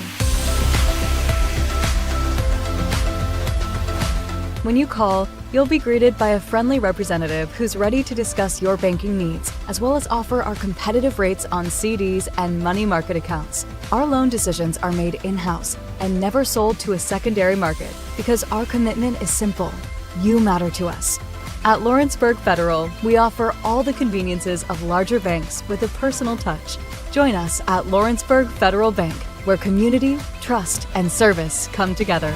When you call, you'll be greeted by a friendly representative who's ready to discuss your banking needs, as well as offer our competitive rates on CDs and money market accounts. Our loan decisions are made in-house and never sold to a secondary market because our commitment is simple. You matter to us. At Lawrenceburg Federal, we offer all the conveniences of larger banks with a personal touch. Join us at Lawrenceburg Federal Bank, where community, trust, and service come together.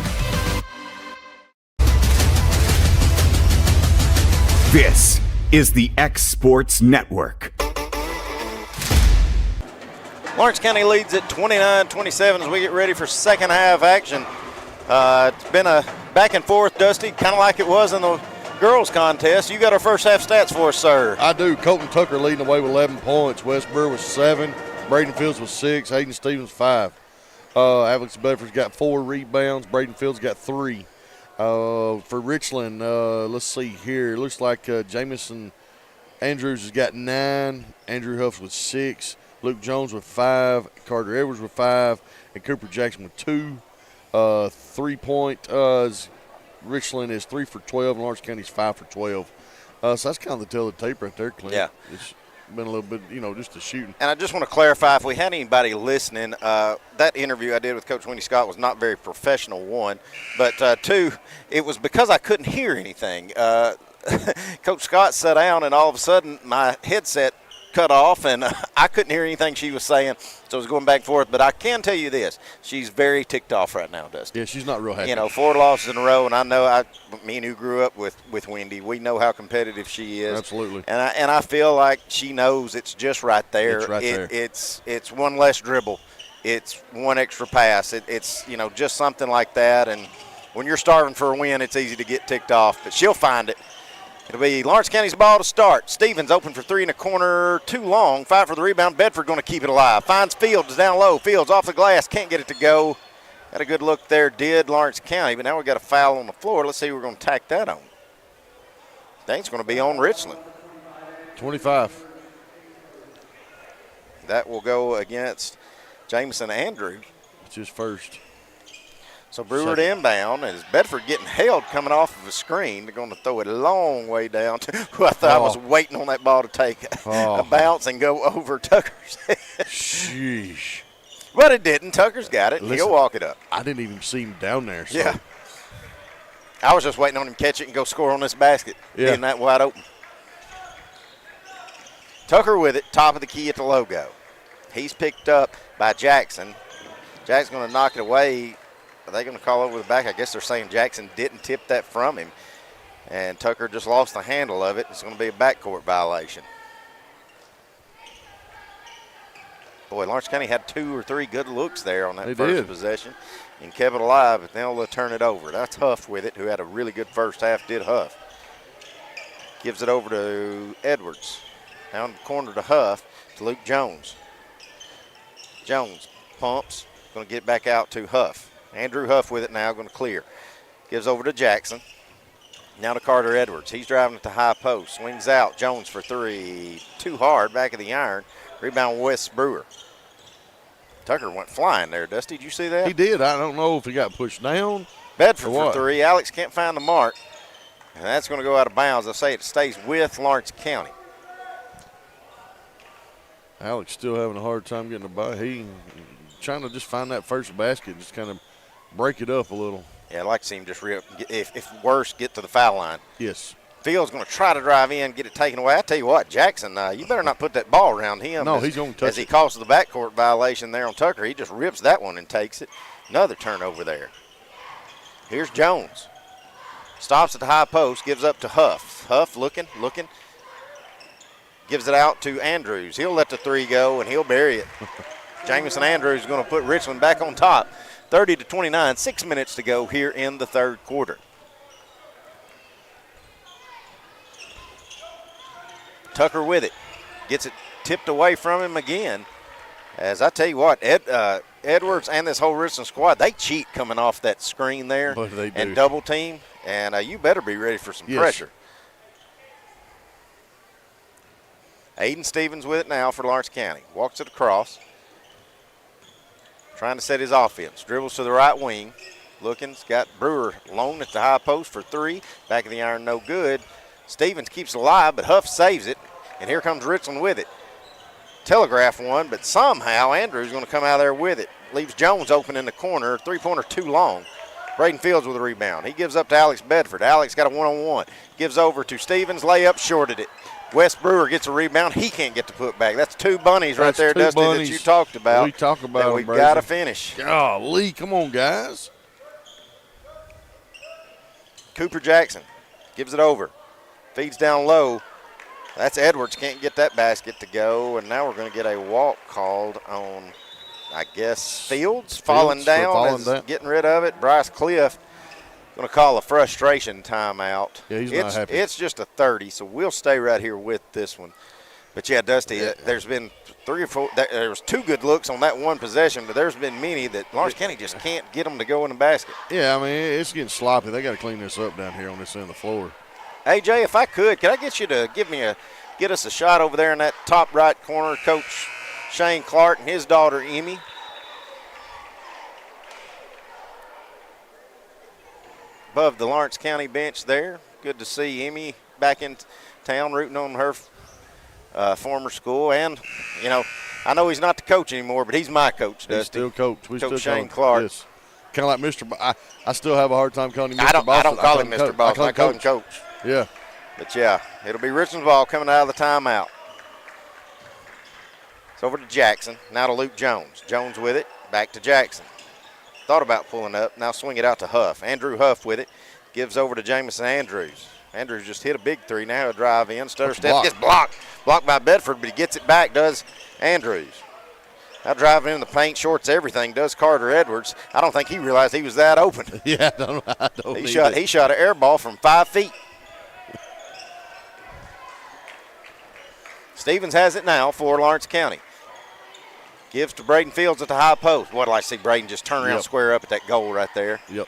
This is the X Sports Network. Lawrence County leads at 29-27 as we get ready for second half action. It's been a back and forth, Dusty, kind of like it was in the girls contest. You got our first half stats for us, sir. I do. Colton Tucker leading the way with 11 points. Wes Brewer was 7. Braden Fields was 6. Hayden Stevens 5. Alex Bedford's got 4 rebounds. Braden Fields got 3. For Richland, let's see here. It looks like Jamison Andrews has got 9. Andrew Huff with 6. Luke Jones with 5. Carter Edwards with 5. And Cooper Jackson with 2. 3-point Richland is 3 for 12. And Lawrence County's 5 for 12. So that's kind of the tail of the tape right there, Clint. Yeah. It's been a little bit, just the shooting. And I just want to clarify, if we had anybody listening, that interview I did with Coach Winnie Scott was not very professional, 1. But 2, it was because I couldn't hear anything. Coach Scott sat down, and all of a sudden my headset cut off, and I couldn't hear anything she was saying, so I was going back and forth. But I can tell you this, she's very ticked off right now, Dusty. Yeah, she's not real happy. 4 losses in a row, and I know me who grew up with Wendy, we know how competitive she is. Absolutely. And I feel like she knows it's just right there. It's right there. It's one less dribble. It's one extra pass. It's just something like that. And when you're starving for a win, it's easy to get ticked off. But she'll find it. It'll be Lawrence County's ball to start. Stevens open for 3 in the corner, too long. Fight for the rebound. Bedford going to keep it alive. Finds Fields down low. Fields off the glass. Can't get it to go. Got a good look there, did Lawrence County. But now we've got a foul on the floor. Let's see who we're going to tack that on. I think it's going to be on Richland. 25. That will go against Jameson Andrews. It's his first. So Brewer to inbound, and is Bedford getting held coming off of a screen. They're going to throw it a long way down to who I thought was waiting on that ball to take a bounce and go over Tucker's head. Sheesh. But it didn't. Tucker's got it. He'll walk it up. I didn't even see him down there. So. Yeah. I was just waiting on him to catch it and go score on this basket. Yeah. Getting that wide open. Tucker with it, top of the key at the logo. He's picked up by Jackson. Jackson's going to knock it away. Are they going to call over the back? I guess they're saying Jackson didn't tip that from him. And Tucker just lost the handle of it. It's going to be a backcourt violation. Boy, Lawrence County had 2 or 3 good looks there on that first possession and kept it alive, but now they'll turn it over. That's Huff with it, who had a really good first half, did Huff. Gives it over to Edwards. Down the corner to Huff, to Luke Jones. Jones pumps, going to get back out to Huff. Andrew Huff with it now, going to clear. Gives over to Jackson. Now to Carter Edwards. He's driving at the high post. Swings out. Jones for 3. Too hard. Back of the iron. Rebound Wes Brewer. Tucker went flying there. Dusty, did you see that? He did. I don't know if he got pushed down. Bedford for 3. Alex can't find the mark. And that's going to go out of bounds. I say it stays with Lawrence County. Alex still having a hard time getting the ball. He trying to just find that first basket, just kind of break it up a little. Yeah, I'd like to see him just if worse, get to the foul line. Yes. Fields going to try to drive in, get it taken away. I tell you what, Jackson, you better not put that ball around him. No, he's going to touch it. As he causes the backcourt violation there on Tucker, he just rips that one and takes it. Another turnover there. Here's Jones. Stops at the high post, gives up to Huff. Huff looking. Gives it out to Andrews. He'll let the 3 go, and he'll bury it. Jamison Andrews is going to put Richland back on top. 30-29, 6 minutes to go here in the third quarter. Tucker with it. Gets it tipped away from him again. As I tell you what, Edwards and this whole Richland squad, they cheat coming off that screen there and double team. And you better be ready for some pressure. Aiden Stevens with it now for Lawrence County. Walks it across. Trying to set his offense. Dribbles to the right wing. Looking's got Brewer alone at the high post for 3. Back of the iron, no good. Stevens keeps it alive, but Huff saves it. And here comes Richland with it. Telegraph one, but somehow Andrews going to come out of there with it. Leaves Jones open in the corner. 3-pointer too long. Braden Fields with a rebound. He gives up to Alex Bedford. Alex got a one-on-one. Gives over to Stevens. Layup, shorted it. Wes Brewer gets a rebound. He can't get the put back. That's 2 bunnies right there, Dusty, that you talked about. We talk about that we've got to finish. Golly, come on, guys. Cooper Jackson gives it over. Feeds down low. That's Edwards. Can't get that basket to go. And now we're going to get a walk called on, I guess, Fields falling down. Getting rid of it. Bryce Cliff going to call a frustration timeout. Yeah, he's not happy. It's just a 30, so we'll stay right here with this one. But, yeah, Dusty, there's been 3 or 4 – there was 2 good looks on that one possession, but there's been many that Lawrence County just can't get them to go in the basket. Yeah, I mean, it's getting sloppy. They got to clean this up down here on this end of the floor. AJ, if I could I get you to get us a shot over there in that top right corner, Coach Shane Clark and his daughter, Emmy. Above the Lawrence County bench there. Good to see Emmy back in town rooting on her former school. And, you know, I know he's not the coach anymore, but he's my coach, Dusty. He's still coach. Coach Shane Clark. Yes. Kind of like Mr. I still have a hard time calling him Mr. I don't call him Mr. Boston. I call him Coach. Yeah. But, yeah, it'll be Richland's ball coming out of the timeout. It's over to Jackson. Now to Luke Jones. Jones with it. Back to Jackson. Thought about pulling up. Now swing it out to Huff. Andrew Huff with it. Gives over to Jamison Andrews. Andrews just hit a big 3. Now he'll drive in. Stutter step. Gets blocked. Blocked by Bedford, but he gets it back, does Andrews. Now driving in the paint, shorts everything, does Carter Edwards. I don't think he realized he was that open. Yeah, I don't He shot an air ball from 5 feet. Stevens has it now for Lawrence County. Gives to Braden Fields at the high post. What did I see Braden just turn around and square up at that goal right there? Yep.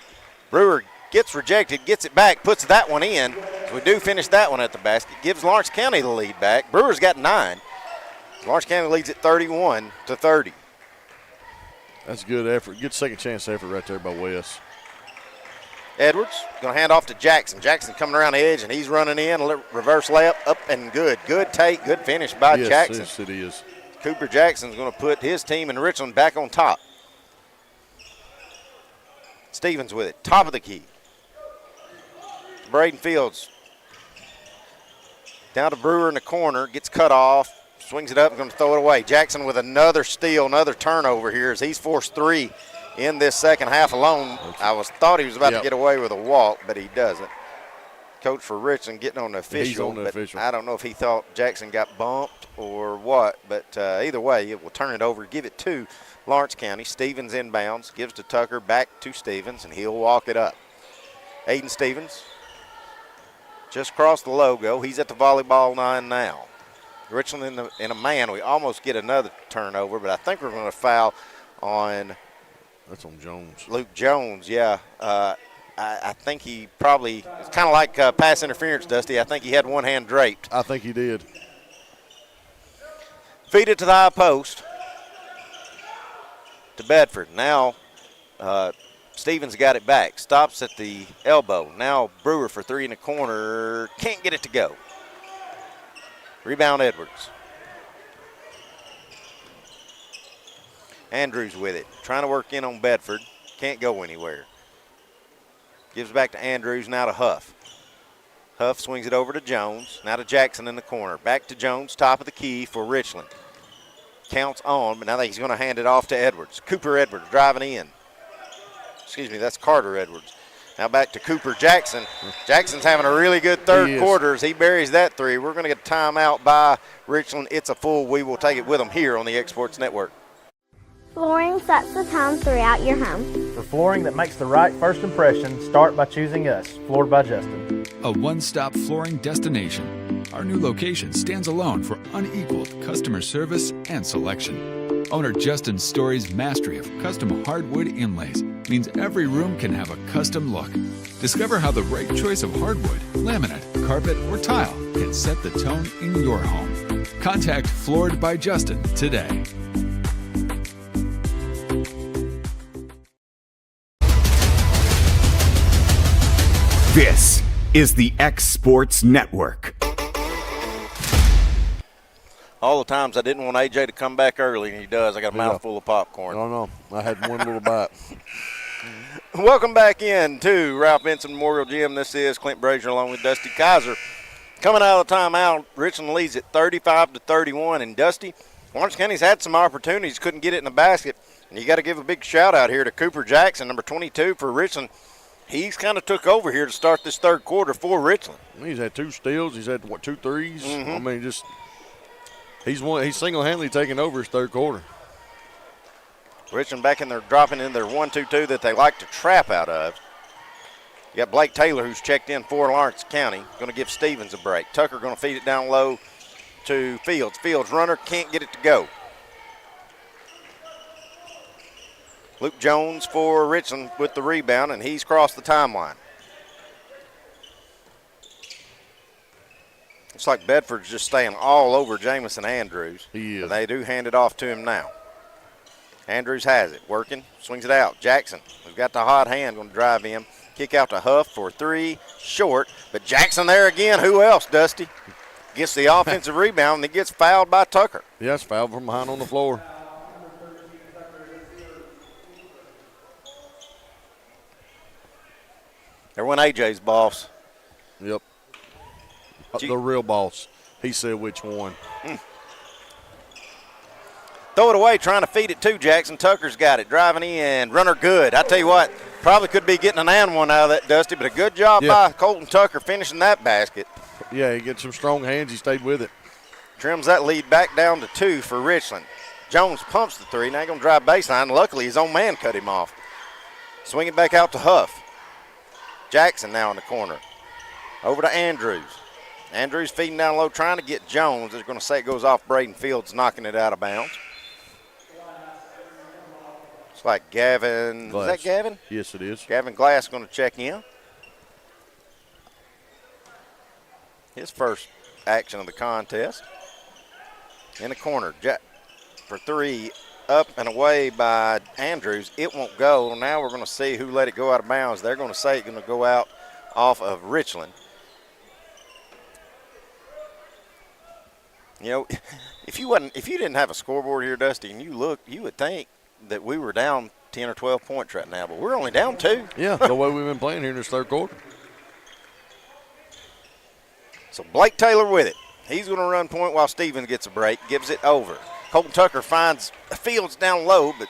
Brewer gets rejected, gets it back, puts that one in. So we do finish that one at the basket. Gives Lawrence County the lead back. Brewer's got 9. Lawrence County leads at 31-30. That's good effort. Good second chance effort right there by Wes. Edwards going to hand off to Jackson. Jackson coming around the edge, and he's running in. Reverse layup, up and good. Good take, good finish by Jackson. Yes, it is. Cooper Jackson's going to put his team in Richland back on top. Stevens with it, top of the key. Braden Fields down to Brewer in the corner, gets cut off, swings it up and going to throw it away. Jackson with another steal, another turnover here as he's forced 3 in this second half alone. I thought he was about to get away with a walk, but he doesn't. Coach for Richland getting on the official. He's on the official. I don't know if he thought Jackson got bumped or what, but either way, it will turn it over, give it to Lawrence County. Stevens inbounds, gives to Tucker, back to Stevens, and he'll walk it up. Aiden Stevens just crossed the logo. He's at the volleyball line now. Richland in a man. We almost get another turnover, but I think we're going to foul on. That's on Jones. Luke Jones, yeah. I think he probably, it's kind of like pass interference, Dusty. I think he had one hand draped. I think he did. Feed it to the high post to Bedford. Now Stevens got it back. Stops at the elbow. Now Brewer for 3 in the corner. Can't get it to go. Rebound Edwards. Andrews with it. Trying to work in on Bedford. Can't go anywhere. Gives back to Andrews, now to Huff. Huff swings it over to Jones. Now to Jackson in the corner. Back to Jones, top of the key for Richland. Counts on, but now he's going to hand it off to Edwards. Cooper Edwards driving in. Excuse me, that's Carter Edwards. Now back to Cooper Jackson. Jackson's having a really good third quarter as he buries that 3. We're going to get a timeout by Richland. It's a full. We will take it with them here on the Exports Network. Flooring sets the tone throughout your home. For flooring that makes the right first impression, start by choosing us, Floored by Justin. A one-stop flooring destination. Our new location stands alone for unequaled customer service and selection. Owner Justin Story's mastery of custom hardwood inlays means every room can have a custom look. Discover how the right choice of hardwood, laminate, carpet, or tile can set the tone in your home. Contact Floored by Justin today. This is the X Sports Network. All the times I didn't want AJ to come back early, and he does. I got a mouthful of popcorn. No. I had one little bite. Welcome back in to Ralph Benson Memorial Gym. This is Clint Brazier along with Dusty Kaiser. Coming out of the timeout, Richland leads at 35-31. And Dusty, Lawrence County's had some opportunities, couldn't get it in the basket. And you got to give a big shout out here to Cooper Jackson, number 22 for Richland. He's kind of took over here to start this third quarter for Richland. He's had 2 steals. He's had, 2 threes? Mm-hmm. I mean, he's single-handedly taking over his third quarter. Richland back in there dropping in their 1-2-2 that they like to trap out of. You got Blake Taylor, who's checked in for Lawrence County, going to give Stevens a break. Tucker going to feed it down low to Fields. Fields runner, can't get it to go. Luke Jones for Richland with the rebound, and he's crossed the timeline. Looks like Bedford's just staying all over Jamison Andrews. He is. But they do hand it off to him now. Andrews has it, working, swings it out. Jackson, who's got the hot hand, going to drive in. Kick out to Huff for three, short. But Jackson there again. Who else, Dusty? Gets the offensive rebound, and he gets fouled by Tucker. Yes, fouled from behind on the floor. There went AJ's boss. Yep. The real boss. He said which one. Throw it away, trying to feed it to Jackson. Tucker's got it, driving in, runner good. I tell you what, probably could be getting an and one out of that, Dusty, but a good job by Colton Tucker finishing that basket. Yeah, he gets some strong hands. He stayed with it. Trims that lead back down to 2 for Richland. Jones pumps the three. Now he's going to drive baseline. Luckily, his own man cut him off. Swing it back out to Huff. Jackson now in the corner. Over to Andrews. Andrews feeding down low, trying to get Jones. They're going to say it goes off Braden Fields, knocking it out of bounds. It's like Gavin. Glass. Is that Gavin? Yes, it is. Gavin Glass going to check in. His first action of the contest. In the corner, for three, up and away by Andrews. It won't go. Now we're going to see who let it go out of bounds. They're going to say it's going to go out off of Richland. You know, if you didn't have a scoreboard here, Dusty, and you look, you would think that we were down 10 or 12 points right now, but we're only down 2. Yeah, the way we've been playing here in this third quarter. So Blake Taylor with it. He's going to run point while Stevens gets a break, gives it over. Colton Tucker finds Fields down low, but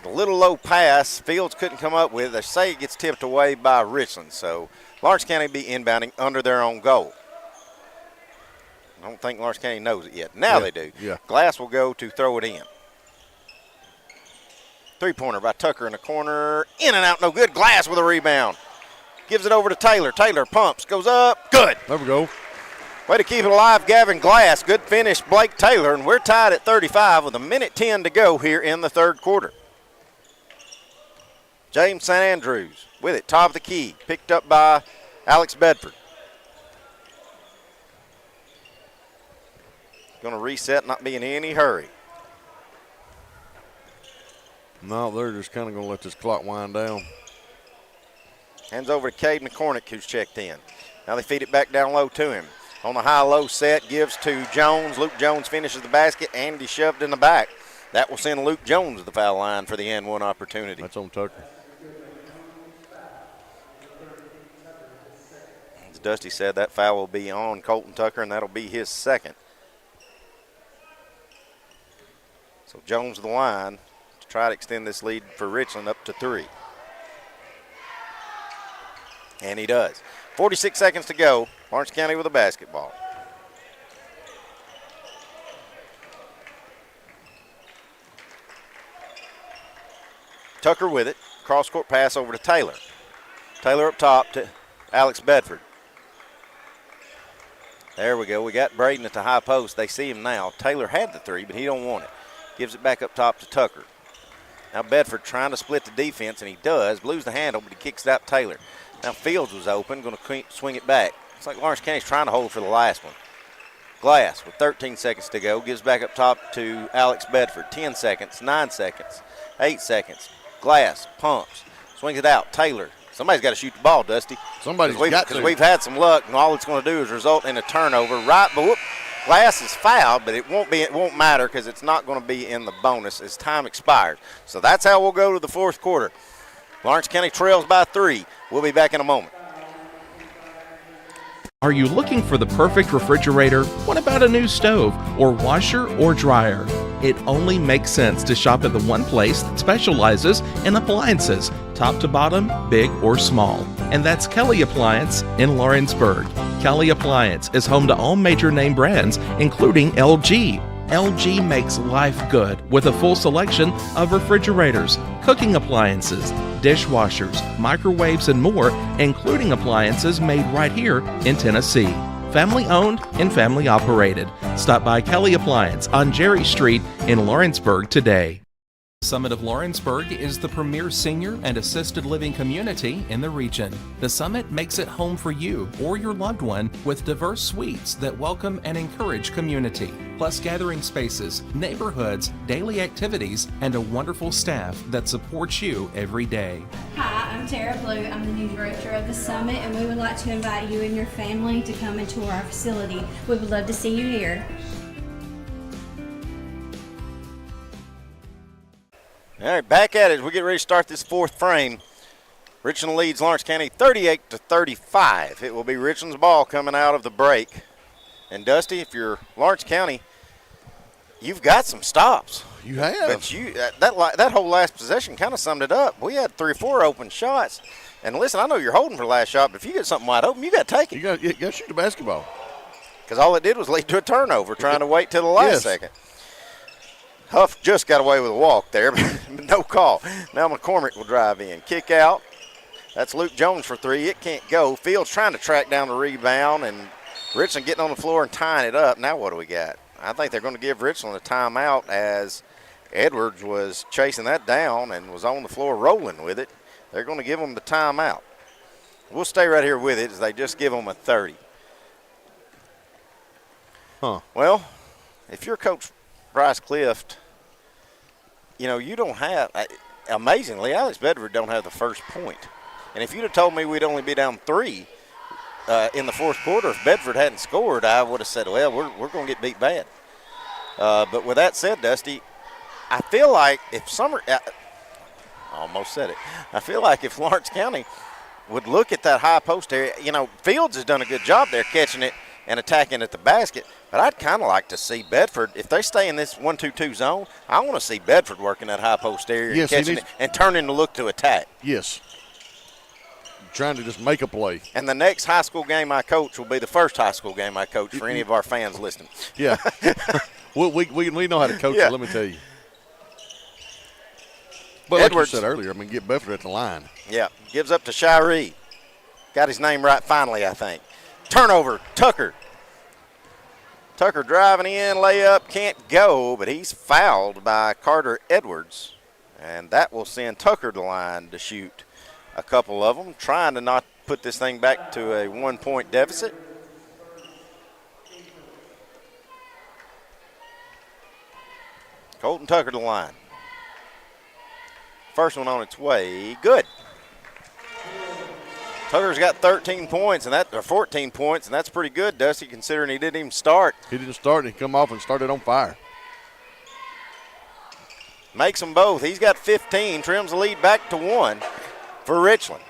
a little low pass Fields couldn't come up with. They say it gets tipped away by Richland, so Lawrence County be inbounding under their own goal. I don't think Lawrence County knows it yet. Now they do. Yeah. Glass will go to throw it in. Three-pointer by Tucker in the corner. In and out, no good. Glass with a rebound. Gives it over to Taylor. Taylor pumps, goes up. Good. There we go. Way to keep it alive, Gavin Glass. Good finish, Blake Taylor. And we're tied at 35 with 1:10 to go here in the third quarter. James St. Andrews with it, top of the key. Picked up by Alex Bedford. Going to reset, not be in any hurry. No, they're just kind of going to let this clock wind down. Hands over to Caden McCormick, who's checked in. Now they feed it back down low to him. On the high-low set, gives to Jones. Luke Jones finishes the basket, and he shoved in the back. That will send Luke Jones to the foul line for the and one opportunity. That's on Tucker. As Dusty said, that foul will be on Colton Tucker, and that'll be his second. So Jones the line to try to extend this lead for Richland up to 3. And he does. 46 seconds to go. Lawrence County with a basketball. Tucker with it. Cross-court pass over to Taylor. Taylor up top to Alex Bedford. There we go. We got Braden at the high post. They see him now. Taylor had the three, but he don't want it. Gives it back up top to Tucker. Now Bedford trying to split the defense, and he does. Blues the handle, but he kicks it out to Taylor. Now Fields was open, going to swing it back. It's like Lawrence County's trying to hold for the last one. Glass with 13 seconds to go. Gives back up top to Alex Bedford. 10 seconds, 9 seconds, 8 seconds. Glass pumps, swings it out. Taylor. Somebody's got to shoot the ball, Dusty. Somebody's got to. Because we've had some luck, and all it's going to do is result in a turnover. Right, but whoop, Glass is fouled, but it won't matter because it's not going to be in the bonus as time expires. So that's how we'll go to the fourth quarter. Lawrence County trails by 3. We'll be back in a moment. Are you looking for the perfect refrigerator? What about a new stove or washer or dryer? It only makes sense to shop at the one place that specializes in appliances, top to bottom, big or small. And that's Kelly Appliance in Lawrenceburg. Kelly Appliance is home to all major name brands, including LG, LG makes life good with a full selection of refrigerators, cooking appliances, dishwashers, microwaves, and more, including appliances made right here in Tennessee. Family owned and family operated. Stop by Kelly Appliance on Jerry Street in Lawrenceburg today. Summit of Lawrenceburg is the premier senior and assisted living community in the region. The Summit makes it home for you or your loved one with diverse suites that welcome and encourage community, plus gathering spaces, neighborhoods, daily activities, and a wonderful staff that supports you every day. Hi, I'm Tara Blue. I'm the new director of the Summit, and we would like to invite you and your family to come and tour our facility. We would love to see you here. All right, back at it as we get ready to start this fourth frame. Richland leads Lawrence County 38-35. It will be Richland's ball coming out of the break. And Dusty, if you're Lawrence County, you've got some stops. You have. But that whole last possession kind of summed it up. We had 3 or 4 open shots. And listen, I know you're holding for the last shot, but if you get something wide open, you got to take it. You got to shoot the basketball. Because all it did was lead to a turnover, trying to wait till the last second. Huff just got away with a walk there, but no call. Now McCormick will drive in. Kick out. That's Luke Jones for 3. It can't go. Fields trying to track down the rebound, and Richland getting on the floor and tying it up. Now what do we got? I think they're going to give Richland a timeout as Edwards was chasing that down and was on the floor rolling with it. They're going to give them the timeout. We'll stay right here with it as they just give them a 30. Well, if you're Coach Bryce Clift, you know, you don't have, amazingly, Alex Bedford don't have the first point. And if you'd have told me we'd only be down 3 in the fourth quarter, if Bedford hadn't scored, I would have said, well, we're going to get beat bad. But with that said, Dusty, I feel like if I almost said it. I feel like if Lawrence County would look at that high post area, you know, Fields has done a good job there catching it and attacking at the basket. But I'd kind of like to see Bedford, if they stay in this 1-2-2 zone, I want to see Bedford working that high post area and catching it and turning the look to attack. Yes. Trying to just make a play. And the next high school game I coach will be the first high school game I coach for any of our fans listening. Yeah. we know how to coach it, let me tell you. But Edwards, like you said earlier, I mean, get Bedford at the line. Yeah, gives up to Shiree. Got his name right finally, I think. Turnover, Tucker. Tucker driving in, layup, can't go, but he's fouled by Carter Edwards. And that will send Tucker to the line to shoot a couple of them, trying to not put this thing back to a 1-point deficit. Colton Tucker to the line. First one on its way, good. Tucker's got 13 points, or 14 points, and that's pretty good, Dusty, considering he didn't even start. He didn't start, and he come off and started on fire. Makes them both. He's got 15, trims the lead back to 1 for Richland.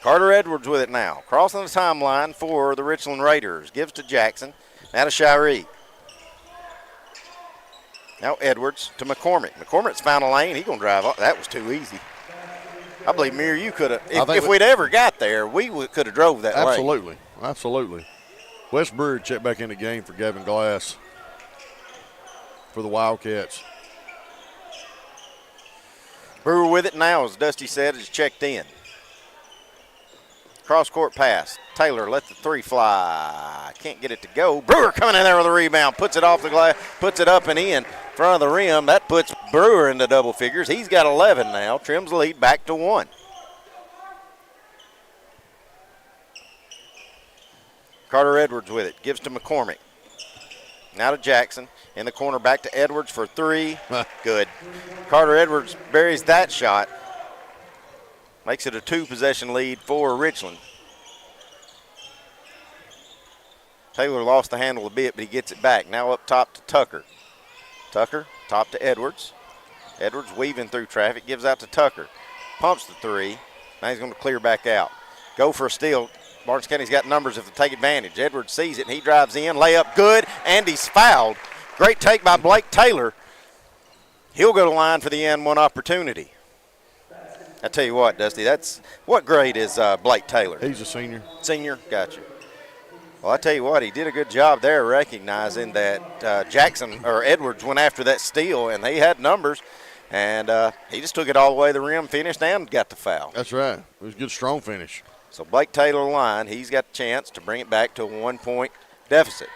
Carter Edwards with it now. Crossing the timeline for the Richland Raiders. Gives to Jackson. Now to Shiree. Now Edwards to McCormick. McCormick's found a lane. He's going to drive off. That was too easy. I believe me or you could have, if we'd ever got there, we could have drove that Absolutely. lane. Absolutely. Wes Brewer checked back in the game for Gavin Glass for the Wildcats. Brewer with it now, as Dusty said, is checked in. Cross-court pass. Taylor let the 3 fly. Can't get it to go. Brewer coming in there with a rebound. Puts it off the glass. Puts it up and in front of the rim. That puts Brewer into double figures. He's got 11 now. Trims the lead back to 1. Carter Edwards with it. Gives to McCormick. Now to Jackson. In the corner, back to Edwards for 3. Good. Carter Edwards buries that shot. Makes it a 2-possession lead for Richland. Taylor lost the handle a bit, but he gets it back. Now up top to Tucker. Tucker, top to Edwards. Edwards weaving through traffic, gives out to Tucker. Pumps the 3. Now he's going to clear back out. Go for a steal. Lawrence County's got numbers if they take advantage. Edwards sees it, and he drives in. Layup good, and he's fouled. Great take by Blake Taylor. He'll go to line for the N1 opportunity. I tell you what, Dusty, what grade is Blake Taylor? He's a senior. Senior? Gotcha. Well, I tell you what, he did a good job there recognizing that Jackson or Edwards went after that steal, and he had numbers, and he just took it all the way to the rim, finished, and got the foul. That's right. It was a good, strong finish. So Blake Taylor line, he's got the chance to bring it back to a 1-point deficit.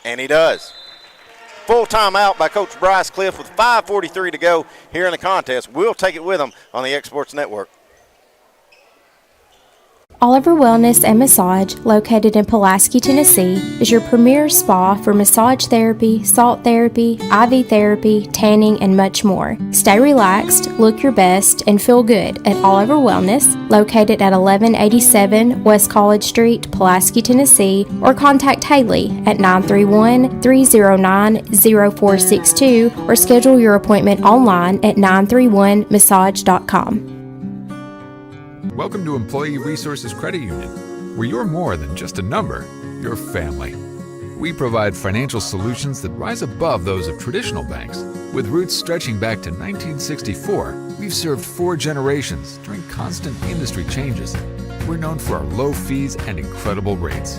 And he does. Full timeout by Coach Bryce Cliff with 5:43 to go here in the contest. We'll take it with him on the X Sports Network. Oliver Wellness and Massage, located in Pulaski, Tennessee, is your premier spa for massage therapy, salt therapy, IV therapy, tanning, and much more. Stay relaxed, look your best, and feel good at Oliver Wellness, located at 1187 West College Street, Pulaski, Tennessee, or contact Haley at 931-309-0462 or schedule your appointment online at 931massage.com. Welcome to Employee Resources Credit Union, where you're more than just a number, you're family. We provide financial solutions that rise above those of traditional banks. With roots stretching back to 1964, we've served 4 generations during constant industry changes. We're known for our low fees and incredible rates.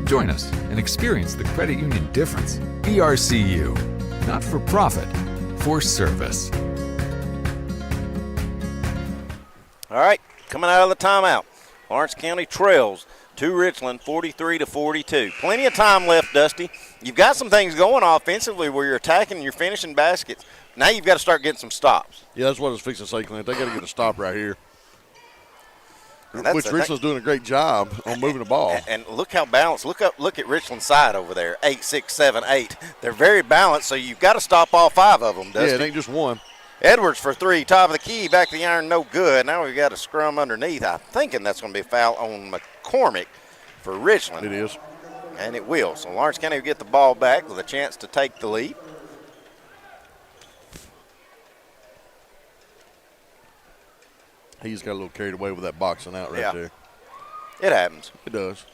Join us and experience the credit union difference. ERCU, not for profit, for service. All right. Coming out of the timeout, Lawrence County trails to Richland 43-42. Plenty of time left, Dusty. You've got some things going offensively where you're attacking and you're finishing baskets. Now you've got to start getting some stops. Yeah, that's what I was fixing to say, Clint. They got to get a stop right here. Which Richland's doing a great job on moving the ball. And look how balanced. Look at Richland's side over there, 8, 6, 7, 8. They're very balanced, so you've got to stop all 5 of them, Dusty. Yeah, it ain't just one. Edwards for 3, top of the key, back to the iron, no good. Now we've got a scrum underneath. I'm thinking that's going to be a foul on McCormick for Richland. It is. And it will. So Lawrence County will get the ball back with a chance to take the lead. He's got a little carried away with that boxing out right there. It happens. It does.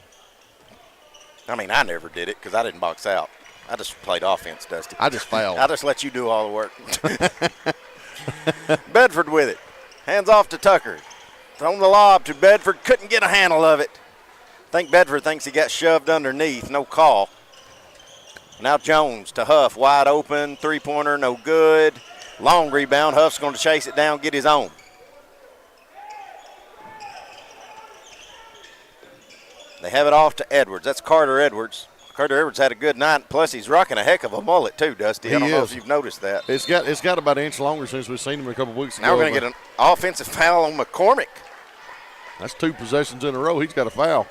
I mean, I never did it because I didn't box out. I just played offense, Dusty. I just fouled. I just let you do all the work. Bedford with it. Hands off to Tucker. Thrown the lob to Bedford. Couldn't get a handle of it. I think Bedford thinks he got shoved underneath. No call. Now Jones to Huff. Wide open. Three-pointer. No good. Long rebound. Huff's going to chase it down, get his own. They have it off to Edwards. That's Carter Edwards. Carter Edwards had a good night, plus he's rocking a heck of a mullet too, Dusty. I don't know if you've noticed that. It's got about an inch longer since we've seen him a couple weeks ago. Now we're going to get an offensive foul on McCormick. That's 2 possessions in a row. He's got a foul.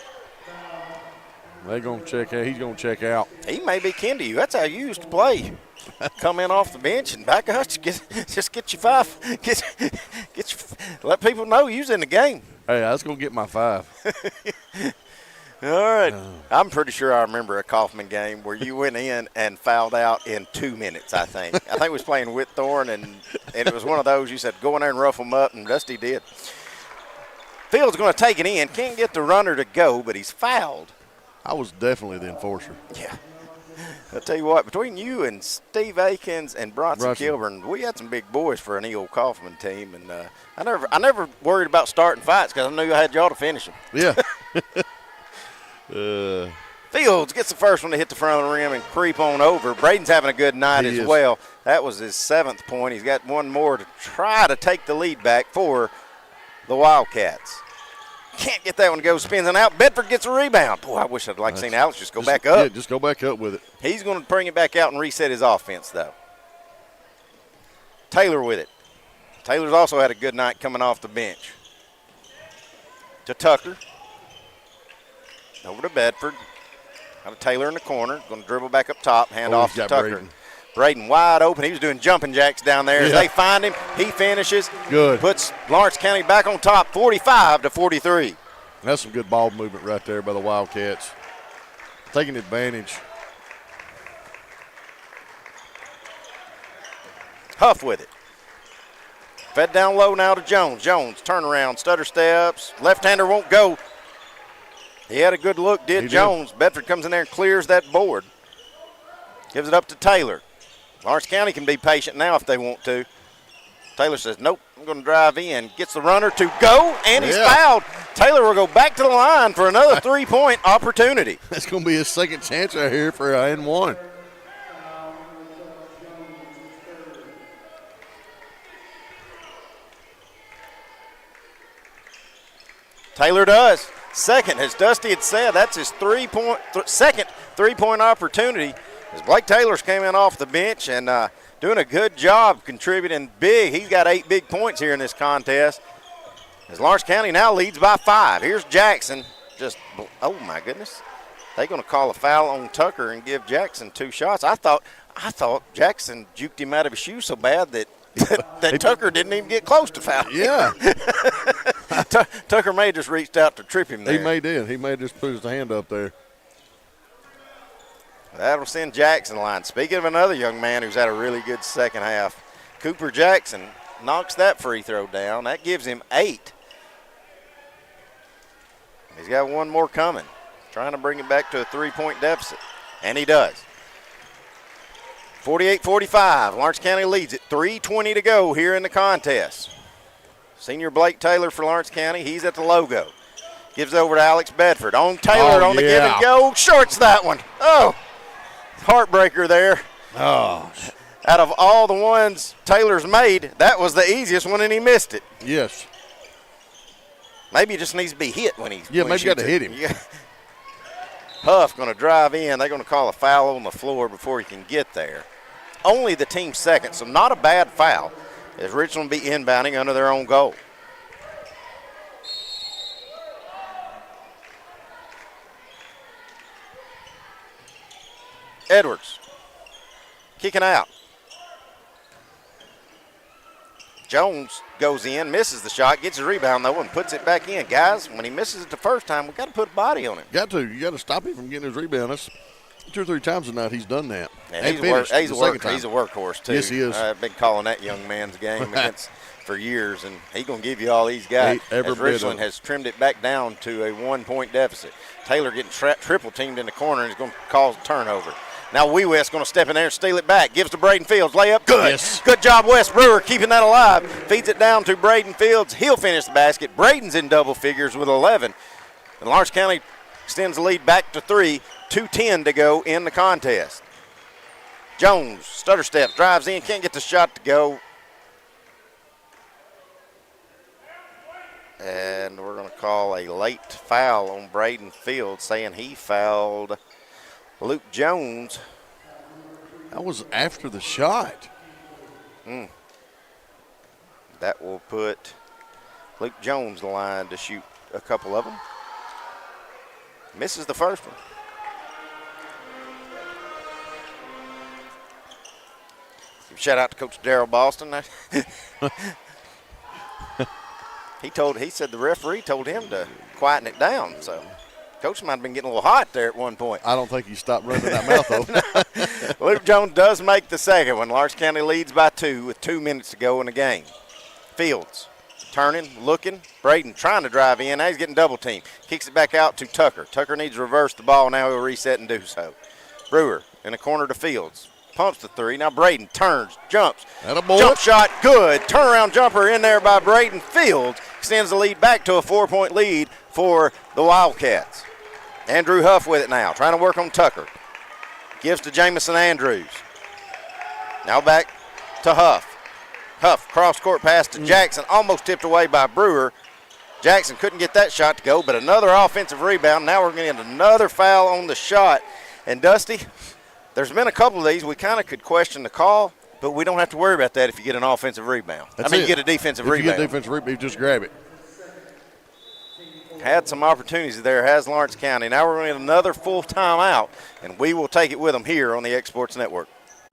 They're going to check out. He's going to check out. He may be kin to you. That's how you used to play. Come in off the bench and back out. Just get your 5. Let people know you's in the game. Hey, I was going to get my 5. All right. I'm pretty sure I remember a Kaufman game where you went in and fouled out in 2 minutes, I think. I think we was playing Whitthorne, and it was one of those you said, go in there and rough them up, and Dusty did. Fields going to take it in. Can't get the runner to go, but he's fouled. I was definitely the enforcer. Yeah. I'll tell you what, between you and Steve Akins and Bronson Kilburn, we had some big boys for an E.O. Kaufman team, and I never worried about starting fights because I knew I had y'all to finish them. Yeah. Fields gets the first one to hit the front of the rim and creep on over. Braden's having a good night as well. That was his 7th point. He's got one more to try to take the lead back for the Wildcats. Can't get that one to go, spins and out. Bedford gets a rebound. Boy, I wish I'd seen Alex just go back up. Yeah, just go back up with it. He's going to bring it back out and reset his offense, though. Taylor with it. Taylor's also had a good night coming off the bench. To Tucker. Over to Bedford. Got a Taylor in the corner. Going to dribble back up top. Hand off to Tucker. Braden wide open. He was doing jumping jacks down there. As they find him, he finishes. Good. Puts Lawrence County back on top, 45-43. That's some good ball movement right there by the Wildcats. Taking advantage. Huff with it. Fed down low now to Jones. Jones, turnaround, stutter steps. Left-hander won't go. He had a good look, did Jones. Bedford comes in there and clears that board. Gives it up to Taylor. Lawrence County can be patient now if they want to. Taylor says, nope, I'm going to drive in. Gets the runner to go, and he's fouled. Taylor will go back to the line for another three-point opportunity. That's going to be his second chance right here for an N1. Taylor does. Second, as Dusty had said, that's his second three-point opportunity. As Blake Taylor's came in off the bench and doing a good job contributing big. He's got 8 big points here in this contest. As Lawrence County now leads by 5. Here's Jackson. Oh my goodness. They're going to call a foul on Tucker and give Jackson 2 shots. I thought Jackson juked him out of his shoe so bad that Tucker didn't even get close to foul. Yeah. Tucker may have just reached out to trip him there. He may did. He may have just put his hand up there. That'll send Jackson line. Speaking of another young man who's had a really good second half, Cooper Jackson knocks that free throw down. That gives him 8. He's got one more coming, trying to bring it back to a 3-point deficit, and he does. 48-45, Lawrence County leads it. 3:20 to go here in the contest. Senior Blake Taylor for Lawrence County, he's at the logo. Gives over to Alex Bedford. On Taylor on the give and go, shorts that one. Oh, heartbreaker there. Oh. Out of all the ones Taylor's made, that was the easiest one, and he missed it. Yes. Maybe he just needs to be hit when he maybe got to hit him. Yeah. Huff going to drive in. They're going to call a foul on the floor before he can get there. Only the team's second, so not a bad foul, as Richland will be inbounding under their own goal. Edwards kicking out. Jones goes in, misses the shot, gets his rebound though, and puts it back in. Guys, when he misses it the first time, we've got to put a body on him. Got to. You got to stop him from getting his rebound. That's 2 or 3 times tonight he's done that. And he's a workhorse too. Yes, he is. I've been calling that young man's game against for years, and he's going to give you all he's got. As Richland has trimmed it back down to a 1-point deficit. Taylor getting triple teamed in the corner and is going to cause a turnover. Now Wee West going to step in there and steal it back. Gives to Braden Fields. Layup. Good. Yes. Good job, Wes Brewer, keeping that alive. Feeds it down to Braden Fields. He'll finish the basket. Braden's in double figures with 11. And Lawrence County extends the lead back to 3. 2:10 to go in the contest. Jones, stutter steps, drives in, can't get the shot to go. And we're going to call a late foul on Braden Fields, saying he fouled Luke Jones. That was after the shot. That will put Luke Jones in the line to shoot a couple of them. Misses the first one. Shout out to Coach Darrell Boston. He said the referee told him to quieten it down. So Coach might have been getting a little hot there at one point. I don't think he stopped running that mouth open. Luke Jones does make the second one. Lawrence County leads by 2 with 2 minutes to go in the game. Fields turning, looking. Braden trying to drive in. Now he's getting double teamed. Kicks it back out to Tucker. Tucker needs to reverse the ball. Now he'll reset and do so. Brewer in the corner to Fields. Pumps the 3. Now Braden turns, jumps. Jump shot, good. Turnaround jumper in there by Braden Fields. Extends the lead back to a 4-point lead for the Wildcats. Andrew Huff with it now, trying to work on Tucker. Gives to Jamison Andrews. Now back to Huff. Huff, cross-court pass to Jackson, almost tipped away by Brewer. Jackson couldn't get that shot to go, but another offensive rebound. Now we're going to get another foul on the shot. And Dusty, there's been a couple of these. We kind of could question the call, but we don't have to worry about that if you get an offensive rebound. You get a defensive rebound. If you get a defensive rebound, you just grab it. Had some opportunities there, has Lawrence County. Now we're going to get another full timeout, and we will take it with them here on the X Sports Network.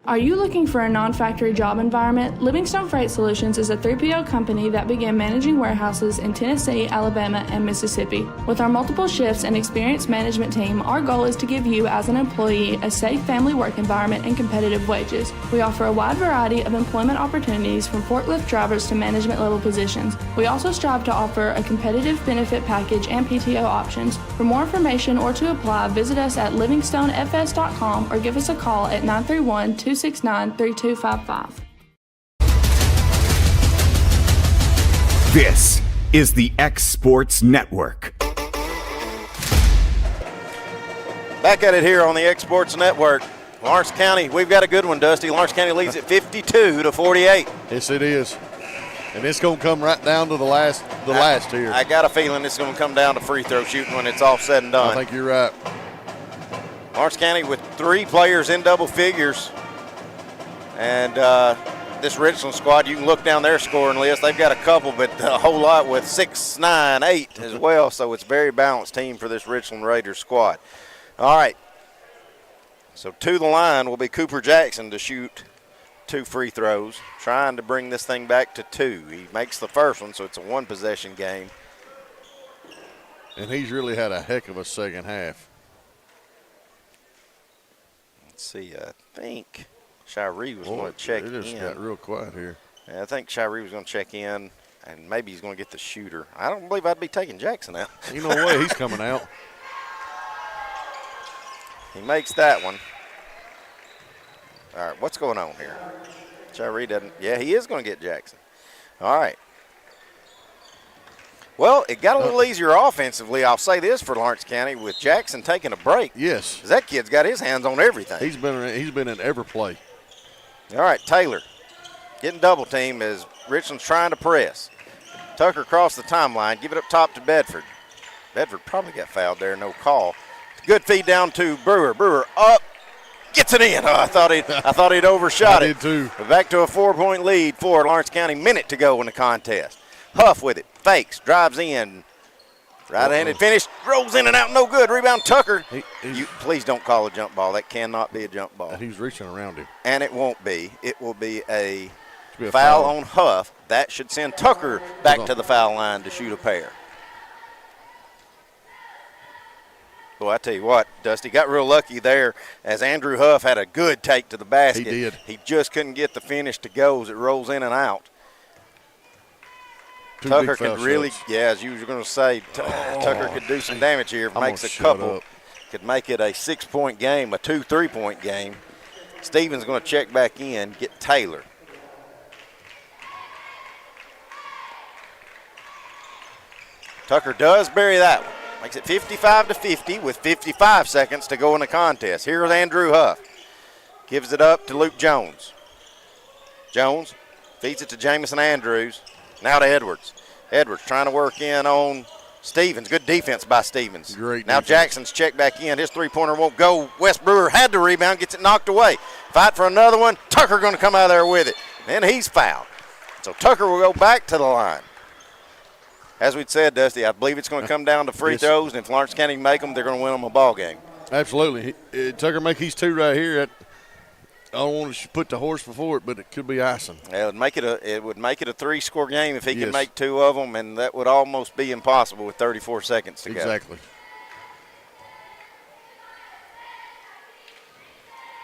Are you looking for a non-factory job environment? Livingstone Freight Solutions is a 3PL company that began managing warehouses in Tennessee, Alabama, and Mississippi. With our multiple shifts and experienced management team, our goal is to give you, as an employee, a safe family work environment and competitive wages. We offer a wide variety of employment opportunities from forklift drivers to management-level positions. We also strive to offer a competitive benefit package and PTO options. For more information or to apply, visit us at livingstonefs.com or give us a call at 931-269-3255. This is the X Sports Network. Back at it here on the X Sports Network. Lawrence County, we've got a good one, Dusty. Lawrence County leads at 52-48. Yes, it is. And it's going to come right down to the last here. I got a feeling it's going to come down to free throw shooting when it's all said and done. I think you're right. Lawrence County with 3 players in double figures. And this Richland squad, you can look down their scoring list. They've got a couple, but a whole lot with 6, 9, 8 as well. So it's a very balanced team for this Richland Raiders squad. All right. So to the line will be Cooper Jackson to shoot 2 free throws, trying to bring this thing back to 2. He makes the first one, so it's a 1-possession game. And he's really had a heck of a second half. Let's see, I think Shiree was going to check in. It just got real quiet here. Yeah, I think Shiree was going to check in, and maybe he's going to get the shooter. I don't believe I'd be taking Jackson out. You know what? He's coming out. He makes that one. All right, what's going on here? Shiree doesn't. Yeah, he is going to get Jackson. All right. Well, it got a little easier offensively, I'll say this, for Lawrence County with Jackson taking a break. Yes. 'Cause that kid's got his hands on everything. He's been in every play. All right, Taylor getting double teamed as Richland's trying to press. Tucker across the timeline, give it up top to Bedford. Bedford probably got fouled there, no call. Good feed down to Brewer. Brewer up, gets it in. Oh, I thought he'd overshot it. I did too. But back to a 4-point lead for Lawrence County. Minute to go in the contest. Huff with it, fakes, drives in. Right-handed finish, rolls in and out, no good. Rebound, Tucker. Please don't call a jump ball. That cannot be a jump ball. He's reaching around him. And it won't be. It will be a foul on Huff. That should send Tucker back to the foul line to shoot a pair. Boy, I tell you what, Dusty got real lucky there as Andrew Huff had a good take to the basket. He did. He just couldn't get the finish to go as it rolls in and out. Tucker could really, as you were going to say, Tucker could do some damage here if he makes a couple. Could make it a 6-point game, a 2 3-point game. Stevens going to check back in, get Taylor. Tucker does bury that one. Makes it 55-50 with 55 seconds to go in the contest. Here's Andrew Huff. Gives it up to Luke Jones. Jones feeds it to Jamison Andrews. Now to Edwards. Edwards trying to work in on Stevens. Good defense by Stevens. Great now defense. Jackson's checked back in. His three-pointer won't go. Wes Brewer had the rebound, gets it knocked away. Fight for another one. Tucker going to come out of there with it. And he's fouled. So Tucker will go back to the line. As we'd said, Dusty, I believe it's going to come down to free throws, and if Lawrence County make them, they're going to win them a ball game. Absolutely. Tucker make these 2 right here. I don't want to put the horse before it, but it could be icing. Yeah, it would make it a 3-score game if he can make 2 of them, and that would almost be impossible with 34 seconds to go. Exactly.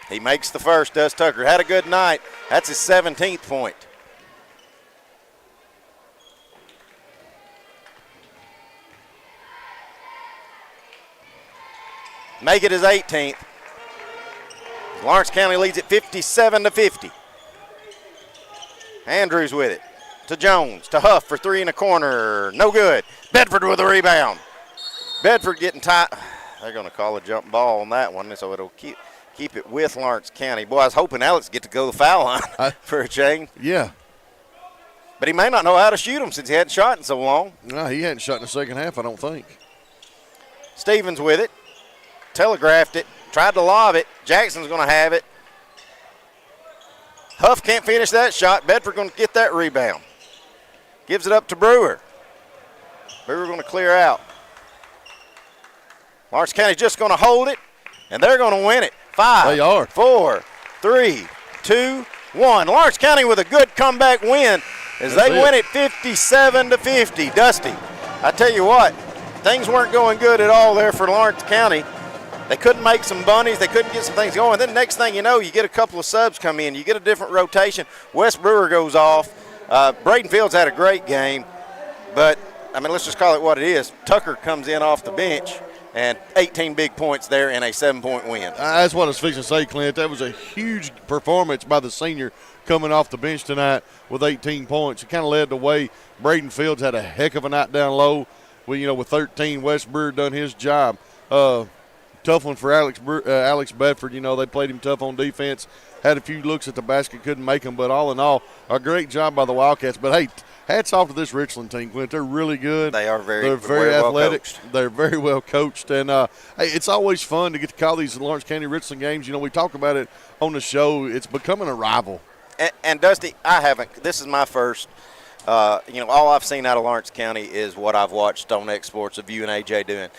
He makes the first, does Tucker. Had a good night. That's his 17th point. Make it his 18th. Lawrence County leads it 57-50. Andrews with it to Jones, to Huff for 3 in the corner. No good. Bedford with a rebound. Bedford getting tight. They're going to call a jump ball on that one, so it'll keep it with Lawrence County. Boy, I was hoping Alex would get to go the foul line for a change. Yeah. But he may not know how to shoot them since he hadn't shot in so long. No, he hadn't shot in the second half, I don't think. Stevens with it. Telegraphed it. Tried to lob it. Jackson's going to have it. Huff can't finish that shot. Bedford going to get that rebound. Gives it up to Brewer. Brewer going to clear out. Lawrence County just going to hold it, and they're going to win it. 5, 4, 3, 2, 1. Lawrence County with a good comeback win as they win it 57-50. Dusty, I tell you what, things weren't going good at all there for Lawrence County. They couldn't make some bunnies. They couldn't get some things going. Then next thing you know, you get a couple of subs come in. You get a different rotation. Wes Brewer goes off. Braden Fields had a great game. But, I mean, let's just call it what it is. Tucker comes in off the bench, and 18 big points there and a 7-point win. That's what I was fixing to say, Clint. That was a huge performance by the senior coming off the bench tonight with 18 points. It kind of led the way. Braden Fields had a heck of a night down low. With 13, Wes Brewer done his job. Tough one for Alex Bedford. They played him tough on defense. Had a few looks at the basket, couldn't make them. But all in all, a great job by the Wildcats. But, hey, hats off to this Richland team, Clint. They're really good. They are very athletic. Well, they're very well coached. And, hey, it's always fun to get to call these Lawrence County Richland games. We talk about it on the show. It's becoming a rival. And Dusty, I haven't. This is my first. All I've seen out of Lawrence County is what I've watched on X Sports of you and AJ doing.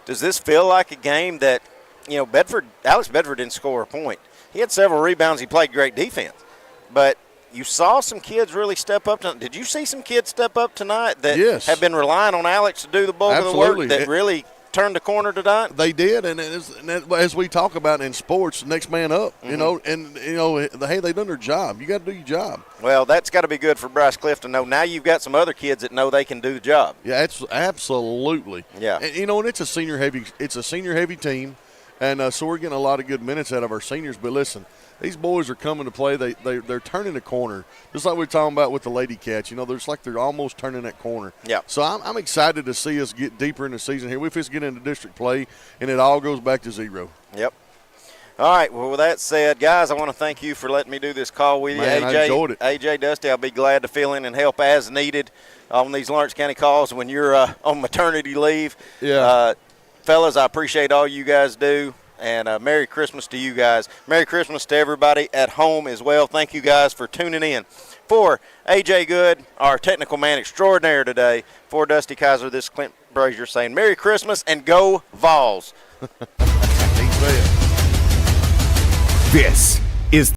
Does this feel like a game that, Alex Bedford didn't score a point. He had several rebounds. He played great defense. But you saw some kids really step up. Did you see some kids step up tonight that have been relying on Alex to do the bulk of the work that really turned the corner tonight? They did, and as we talk about in sports, next man up, hey, they done their job. You got to do your job. Well, that's got to be good for Bryce Cliff to know. Now you've got some other kids that know they can do the job. Yeah, it's absolutely. Yeah, and it's a senior heavy team, and so we're getting a lot of good minutes out of our seniors. But listen, these boys are coming to play. They're turning the corner, just like we were talking about with the Lady Cats. They're almost turning that corner. Yeah. So I'm excited to see us get deeper in the season here. We just get into district play, and it all goes back to zero. Yep. All right. Well, with that said, guys, I want to thank you for letting me do this call with you. Man, AJ, I enjoyed it. AJ, Dusty, I'll be glad to fill in and help as needed on these Lawrence County calls when you're on maternity leave. Yeah. Fellas, I appreciate all you guys do. And Merry Christmas to you guys. Merry Christmas to everybody at home as well. Thank you guys for tuning in. For AJ Good, our technical man extraordinaire today, for Dusty Kaiser, this is Clint Brazier saying Merry Christmas and go Vols. This is